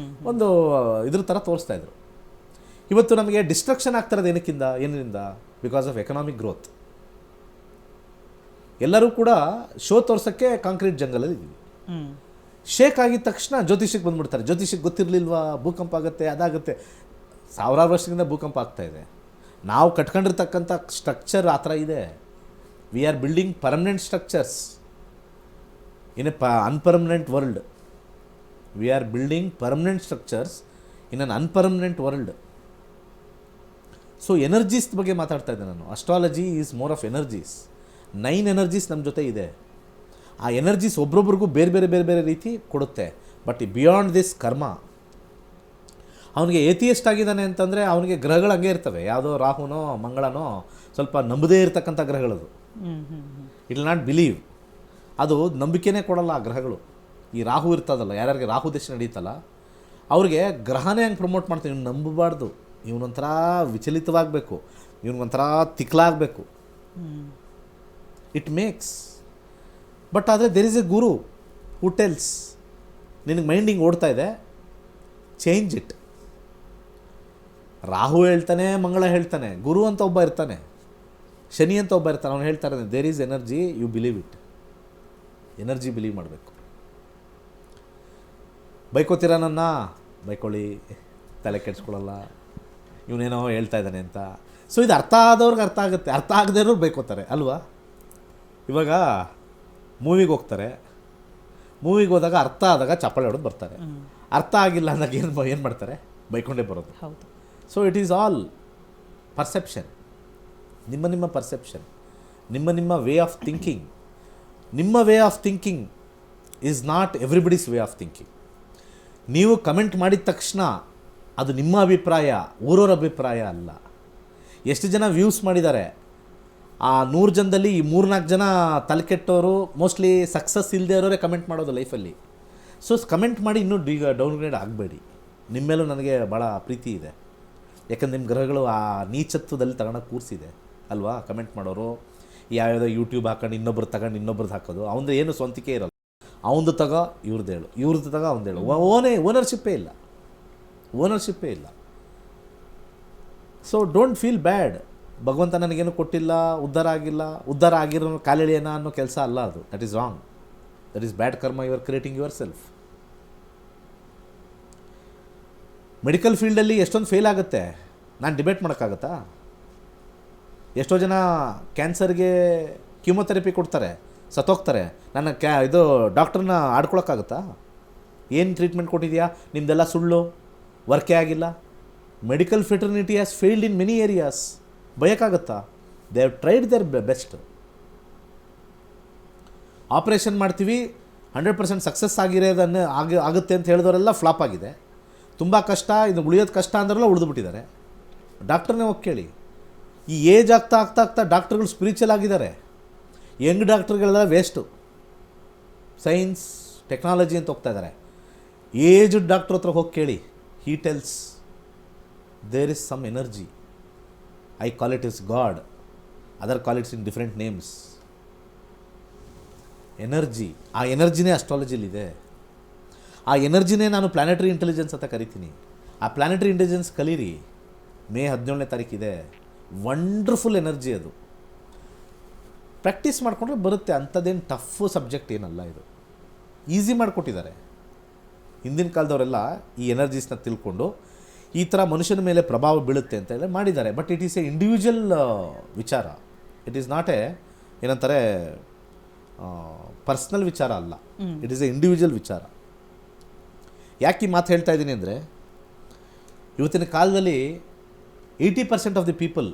ಒಂದು ಇದ್ರ ಥರ ತೋರಿಸ್ತಾಯಿದ್ರು. ಇವತ್ತು ನಮಗೆ ಡಿಸ್ಟ್ರಕ್ಷನ್ ಆಗ್ತಿರೋದು ಏನಿಂದ? Because of economic growth. ಎಲ್ಲರೂ ಕೂಡ ಶೋ ತೋರ್ಸೋಕ್ಕೆ ಕಾಂಕ್ರೀಟ್ ಜಂಗಲಲ್ಲಿ ಇದ್ದೀವಿ. ಶೇಕ್ ಆಗಿದ ತಕ್ಷಣ ಜ್ಯೋತಿಷಕ್ಕೆ ಬಂದುಬಿಡ್ತಾರೆ. ಜ್ಯೋತಿಷಕ್ಕೆ ಗೊತ್ತಿರಲಿಲ್ವಾ ಭೂಕಂಪ ಆಗುತ್ತೆ, ಅದಾಗುತ್ತೆ? ಸಾವಿರಾರು ವರ್ಷದಿಂದ ಭೂಕಂಪ ಆಗ್ತಾಯಿದೆ. ನಾವು ಕಟ್ಕೊಂಡಿರ್ತಕ್ಕಂಥ ಸ್ಟ್ರಕ್ಚರ್ ಆ ಥರ ಇದೆ. We are building permanent structures in a unpermanent world. We are building permanent structures in un unpermanent world. So energies ಬಗ್ಗೆ ಮಾತಾಡ್ತಾ ಇದ್ದೆ ನಾನು. Astrology is more of energies. 9 energies ನಮ್ಮ ಜೊತೆ ಇದೆ. ಆ ಎನರ್ಜೀಸ್ ಒಬ್ರೊಬ್ರಿಗೂ ಬೇರೆ ಬೇರೆ ಬೇರೆ ಬೇರೆ ರೀತಿ ಕೊಡುತ್ತೆ. ಬಟ್ ಬಿಯಾಂಡ್ ದಿಸ್ ಕರ್ಮ, ಅವನಿಗೆ ಏತಿಯಸ್ಟ್ ಆಗಿದ್ದಾನೆ ಅಂತಂದರೆ ಅವನಿಗೆ ಗ್ರಹಗಳು ಹಂಗೆ ಇರ್ತವೆ. ಯಾವುದೋ ರಾಹುನೋ ಮಂಗಳನೋ ಸ್ವಲ್ಪ ನಂಬದೇ ಇರತಕ್ಕಂಥ ಗ್ರಹಗಳದು. It will not believe. ಅದು ನಂಬಿಕೆನೇ ಕೊಡಲ್ಲ ಆ ಗ್ರಹಗಳು. ಈ ರಾಹು ಇರ್ತದಲ್ಲ, ಯಾರ್ಯಾರಿಗೆ ರಾಹು ದೇಶ ನಡೀತಲ್ಲ ಅವ್ರಿಗೆ ಗ್ರಹನೇ ಹಂಗೆ ಪ್ರಮೋಟ್ ಮಾಡ್ತಾರೆ. ಇವ್ನು ನಂಬಬಾರ್ದು, ಇವನೊಂಥರ ವಿಚಲಿತವಾಗಬೇಕು, ಇವನಿಗೊಂಥರ ತಿಕ್ಲಾಗಬೇಕು. It makes. ಬಟ್ ಆದರೆ there is a guru who tells, ನಿನಗೆ ಮೈಂಡಿಂಗ್ ಓಡ್ತಾ ಇದೆ, ಚೇಂಜ್ ಇಟ್. ರಾಹು ಹೇಳ್ತಾನೆ, ಮಂಗಳ ಹೇಳ್ತಾನೆ, ಗುರು ಅಂತ ಒಬ್ಬ ಇರ್ತಾನೆ, ಶನಿ ಅಂತ ಒಬ್ಬ ಇರ್ತಾನೆ. ಅವನು ಹೇಳ್ತಾರೆ there is energy, you believe it. Energy believe ಮಾಡಬೇಕು. ಬೈಕೋತೀರ ನನ್ನ, ಬೈಕೊಳ್ಳಿ, ತಲೆ ಕೆಡಿಸ್ಕೊಳ್ಳಲ್ಲ, ಇವನೇನೋ ಹೇಳ್ತಾ ಇದ್ದಾನೆ ಅಂತ. ಸೊ ಇದು ಅರ್ಥ ಆದವ್ರಿಗೆ ಅರ್ಥ ಆಗುತ್ತೆ, ಅರ್ಥ ಆಗದೇ ಇರೋರು ಬೈಕೋತಾರೆ ಅಲ್ವಾ? ಇವಾಗ ಮೂವಿಗೆ ಹೋಗ್ತಾರೆ, ಮೂವಿಗೆ ಹೋದಾಗ ಅರ್ಥ ಆದಾಗ ಚಪ್ಪಾಳೆ ಹೊಡೆದು ಬರ್ತಾರೆ. ಅರ್ಥ ಆಗಿಲ್ಲ ಅಂದಾಗ ಏನು ಮಾಡ್ತಾರೆ? ಬೈಕೊಂಡೇ ಬರೋದು. ಹೌದು. So it is all perception. ನಿಮ್ಮ ಪರ್ಸೆಪ್ಷನ್, ನಿಮ್ಮ ವೇ ಆಫ್ ಥಿಂಕಿಂಗ್. ನಿಮ್ಮ way of thinking is not everybody's way of thinking. ನೀವು ಕಮೆಂಟ್ ಮಾಡಿದ ತಕ್ಷಣ ಅದು ನಿಮ್ಮ ಅಭಿಪ್ರಾಯ, ಊರವ್ರ ಅಭಿಪ್ರಾಯ ಅಲ್ಲ. ಎಷ್ಟು ಜನ ವ್ಯೂಸ್ ಮಾಡಿದ್ದಾರೆ, ಆ 100 ಜನದಲ್ಲಿ ಈ 3-4 ಜನ ತಲೆಕೆಟ್ಟವರು, ಮೋಸ್ಟ್ಲಿ ಸಕ್ಸಸ್ ಇಲ್ಲದೆ ಇರೋರೇ ಕಮೆಂಟ್ ಮಾಡೋದು ಲೈಫಲ್ಲಿ. ಸೊ ಕಮೆಂಟ್ ಮಾಡಿ ಇನ್ನೂ ಡೌನ್ಗ್ರೇಡ್ ಆಗಬೇಡಿ. ನಿಮ್ಮ ಮೇಲೂ ನನಗೆ ಭಾಳ ಪ್ರೀತಿ ಇದೆ, ಯಾಕಂದ್ರೆ ನಿಮ್ಮ ಗ್ರಹಗಳು ಆ ನೀಚತ್ವದಲ್ಲಿ ತಗೊಂಡೋಗಿ ಕೂರಿಸಿದೆ ಅಲ್ವಾ. ಕಮೆಂಟ್ ಮಾಡೋರು ಯಾವ್ಯಾವುದೋ ಯೂಟ್ಯೂಬ್ ಹಾಕೊಂಡು ಇನ್ನೊಬ್ರದ್ದು ಹಾಕೋದು, ಅವನದು ಏನು ಸ್ವಂತಿಕೆ ಇರೋಲ್ಲ. ಅವನದು ತಗೋ ಇವ್ರದ್ದು ಹೇಳು, ಇವ್ರದ್ದು ತಗೋ ಅವನದು ಹೇಳು, ಓನರ್ಶಿಪ್ಪೇ ಇಲ್ಲ. So don't feel bad. ಭಗವಂತ ನನಗೇನು ಕೊಟ್ಟಿಲ್ಲ, ಉದ್ಧಾರ ಆಗಿರೋ ಕಾಲೆಳೆಯೋಣ ಅನ್ನೋ ಕೆಲಸ ಅಲ್ಲ ಅದು. That is wrong. That is bad karma. You are creating yourself. Medical ಫೀಲ್ಡಲ್ಲಿ ಎಷ್ಟೊಂದು ಫೇಲ್ ಆಗುತ್ತೆ, ನಾನು ಡಿಬೇಟ್ ಮಾಡೋಕ್ಕಾಗತ್ತಾ? ಎಷ್ಟೋ ಜನ ಕ್ಯಾನ್ಸರ್ಗೆ ಕೀಮೊಥೆರಪಿ ಕೊಡ್ತಾರೆ, ಸತ್ತೋಗ್ತಾರೆ. ನನ್ನ ಇದು ಡಾಕ್ಟ್ರನ್ನ ಆಡ್ಕೊಳಕ್ಕಾಗತ್ತಾ? ಏನು ಟ್ರೀಟ್ಮೆಂಟ್ ಕೊಟ್ಟಿದೆಯಾ, ನಿಮ್ಮದೆಲ್ಲ ಸುಳ್ಳು, ವರ್ಕೇ ಆಗಿಲ್ಲ. Medical fraternity has failed in many areas. ಬಯೋಕ್ಕಾಗತ್ತಾ? They have tried their best. Operation ಮಾಡ್ತೀವಿ, 100% ಸಕ್ಸಸ್ ಆಗುತ್ತೆ ಅಂತ ಹೇಳಿದವರೆಲ್ಲ ಫ್ಲಾಪ್ ಆಗಿದೆ. ತುಂಬ ಕಷ್ಟ, ಇದು ಉಳಿಯೋದು ಕಷ್ಟ ಅಂದ್ರೆಲ್ಲ ಉಳಿದುಬಿಟ್ಟಿದ್ದಾರೆ. ಡಾಕ್ಟ್ರನ್ನೇ ಹೋಗಿ ಕೇಳಿ. ಈ ಏಜ್ ಆಗ್ತಾ ಡಾಕ್ಟ್ರುಗಳು ಸ್ಪಿರಿಚುವಲ್ ಆಗಿದ್ದಾರೆ. ಯಂಗ್ ಡಾಕ್ಟ್ರುಗಳೆಲ್ಲ ವೇಸ್ಟು, ಸೈನ್ಸ್ ಟೆಕ್ನಾಲಜಿ ಅಂತ ಹೋಗ್ತಾ ಇದ್ದಾರೆ. ಏಜ್ಡ್ ಡಾಕ್ಟ್ರ್ ಹತ್ರ ಹೋಗಿ ಕೇಳಿ. He tells there is some energy. I call it is god, other call it's in different names. Energy, ಆ ಎನರ್ಜಿನೇ ಅಸ್ಟ್ರಾಲಜಿಲಿದೆ. ಆ ಎನರ್ಜಿನೇ ನಾನು ಪ್ಲಾನೆಟರಿ ಇಂಟೆಲಿಜೆನ್ಸ್ ಅಂತ ಕರಿತೀನಿ. ಆ ಪ್ಲಾನೆಟರಿ ಇಂಟೆಲಿಜೆನ್ಸ್ ಕಲೀರಿ. ಮೇ 17ನೇ ತಾರೀಕಿದೆ. ವಂಡರ್ಫುಲ್ ಎನರ್ಜಿ ಅದು. ಪ್ರಾಕ್ಟೀಸ್ ಮಾಡಿಕೊಂಡ್ರೆ ಬರುತ್ತೆ. ಅಂಥದ್ದೇನು ಟಫ್ ಸಬ್ಜೆಕ್ಟ್ ಏನಲ್ಲ ಇದು. ಈಸಿ ಮಾಡಿಕೊಟ್ಟಿದ್ದಾರೆ. ಹಿಂದಿನ ಕಾಲದವರೆಲ್ಲ ಈ ಎನರ್ಜೀಸ್ನ ತಿಳ್ಕೊಂಡು ಈ ಥರ ಮನುಷ್ಯನ ಮೇಲೆ ಪ್ರಭಾವ ಬೀಳುತ್ತೆ ಅಂತ ಹೇಳಿ ಮಾಡಿದ್ದಾರೆ. But it is A individual ವಿಚಾರ. ಇಟ್ ಈಸ್ ನಾಟ್ ಏನಂತಾರೆ ಪರ್ಸ್ನಲ್ ವಿಚಾರ ಅಲ್ಲ. ಇಟ್ ಈಸ್ ಎ ಇಂಡಿವಿಜುವಲ್ ವಿಚಾರ. ಯಾಕೆ ಈ ಮಾತು ಹೇಳ್ತಾ ಇದ್ದೀನಿ ಅಂದರೆ, ಇವತ್ತಿನ ಕಾಲದಲ್ಲಿ 80% of the people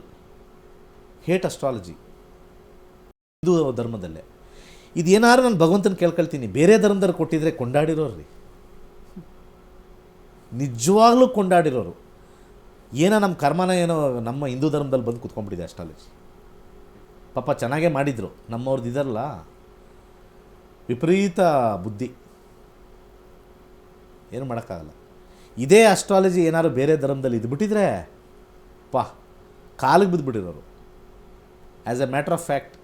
hate astrology. Hindu ಧರ್ಮದಲ್ಲೇ ಇದೇನಾದ್ರು ನಾನು ಭಗವಂತನ ಕೇಳ್ಕೊಳ್ತೀನಿ. ಬೇರೆ ಧರ್ಮದವ್ರು ಕೊಟ್ಟಿದ್ರೆ ಕೊಂಡಾಡಿರೋರು ರೀ, ನಿಜವಾಗ್ಲೂ ಕೊಂಡಾಡಿರೋರು. ಏನೋ ನಮ್ಮ ಕರ್ಮನ ಏನೋ ನಮ್ಮ ಹಿಂದೂ ಧರ್ಮದಲ್ಲಿ ಬಂದು ಕೂತ್ಕೊಂಡ್ಬಿಟ್ಟಿದೆ ಅಸ್ಟ್ರಾಲಜಿ. ಪಾಪ ಚೆನ್ನಾಗೇ ಮಾಡಿದರು, ನಮ್ಮವ್ರದ್ದು ಇದರಲ್ಲ ವಿಪರೀತ ಬುದ್ಧಿ, ಏನು ಮಾಡೋಕ್ಕಾಗಲ್ಲ. ಇದೇ ಅಸ್ಟ್ರಾಲಜಿ ಏನಾದ್ರು ಬೇರೆ ಧರ್ಮದಲ್ಲಿ ಇದ್ಬಿಟ್ಟಿದ್ರೆ ಕಾಲಿಗೆ ಬಿದ್ದುಬಿಟ್ಟಿರೋರು. As a matter of fact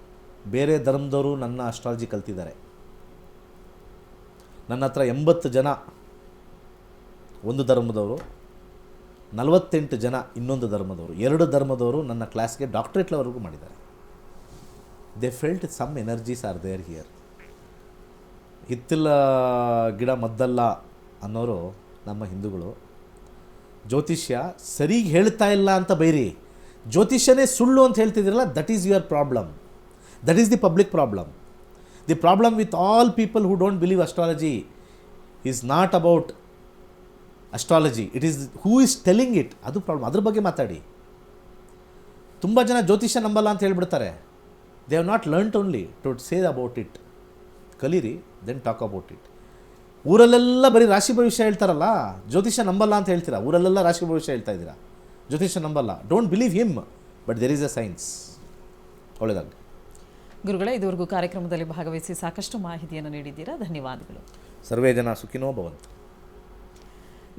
ಬೇರೆ ಧರ್ಮದವರು ನನ್ನ ಅಸ್ಟ್ರಾಲಜಿ ಕಲ್ತಿದ್ದಾರೆ. ನನ್ನ ಹತ್ರ 80 ಜನ ಒಂದು ಧರ್ಮದವರು, 48 ಜನ ಇನ್ನೊಂದು ಧರ್ಮದವರು, 2 ಧರ್ಮದವರು ನನ್ನ ಕ್ಲಾಸ್ಗೆ ಡಾಕ್ಟ್ರೇಟ್ ಲೆವೆಲ್ವರೆಗೂ ಮಾಡಿದ್ದಾರೆ. They felt some energies are there here. ಹಿತ್ತಲ ಗಿಡ ಮದ್ದಲ್ಲ ಅನ್ನೋರು ನಮ್ಮ ಹಿಂದೂಗಳು. ಜ್ಯೋತಿಷ್ಯ ಸರಿಗೆ ಹೇಳ್ತಾ ಇಲ್ಲ ಅಂತ ಬೈರಿ, ಜ್ಯೋತಿಷ್ಯನೇ ಸುಳ್ಳು ಅಂತ ಹೇಳ್ತಿದ್ದೀರಲ್ಲ, that is your problem. That is the public problem. The problem with all people who don't believe astrology is not about astrology, it is who is telling it. ಅದು ಪ್ರಾಬ್ಲಮ್. ಅದ್ರ ಬಗ್ಗೆ ಮಾತಾಡಿ. ತುಂಬ ಜನ ಜ್ಯೋತಿಷ್ಯ ನಂಬಲ್ಲ ಅಂತ ಹೇಳ್ಬಿಡ್ತಾರೆ. They have not learned only to say about it. ಕಲೀರಿ, ದೆನ್ ಟಾಕ್ ಅಬೌಟ್ ಇಟ್. ಊರಲ್ಲೆಲ್ಲ ಬರೀ ರಾಶಿ ಭವಿಷ್ಯ ಹೇಳ್ತಾರಲ್ಲ, ಜ್ಯೋತಿಷ್ಯ ನಂಬಲ್ಲ ಅಂತ ಹೇಳ್ತೀರಾ. ಊರಲ್ಲೆಲ್ಲ ರಾಶಿ ಭವಿಷ್ಯ ಹೇಳ್ತಾ ಇದ್ದೀರಾ, ಜ್ಯೋತಿಷ್ಯ ನಂಬಲ್ಲ. Don't believe him, but there is a science. ಒಳ್ಳೆಯದಾಗಲಿ. ಗುರುಗಳೇ, ಇದುವರೆಗೂ ಕಾರ್ಯಕ್ರಮದಲ್ಲಿ ಭಾಗವಹಿಸಿ ಸಾಕಷ್ಟು ಮಾಹಿತಿಯನ್ನು ನೀಡಿದ್ದೀರಾ, ಧನ್ಯವಾದಗಳು. ಸರ್ವೇ ಜನ ಸುಖಿನೋ ಭವಂತು.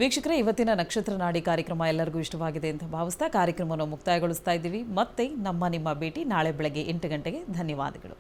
ವೀಕ್ಷಕರೇ, ಇವತ್ತಿನ ನಕ್ಷತ್ರ ನಾಡಿ ಕಾರ್ಯಕ್ರಮ ಎಲ್ಲರಿಗೂ ಇಷ್ಟವಾಗಿದೆ ಅಂತ ಭಾವಿಸ್ತಾ ಕಾರ್ಯಕ್ರಮವನ್ನು ಮುಕ್ತಾಯಗೊಳಿಸ್ತಾ ಇದ್ದೀವಿ. ಮತ್ತೆ ನಿಮ್ಮ ಭೇಟಿ ನಾಳೆ ಬೆಳಗ್ಗೆ 8 ಗಂಟೆಗೆ. ಧನ್ಯವಾದಗಳು.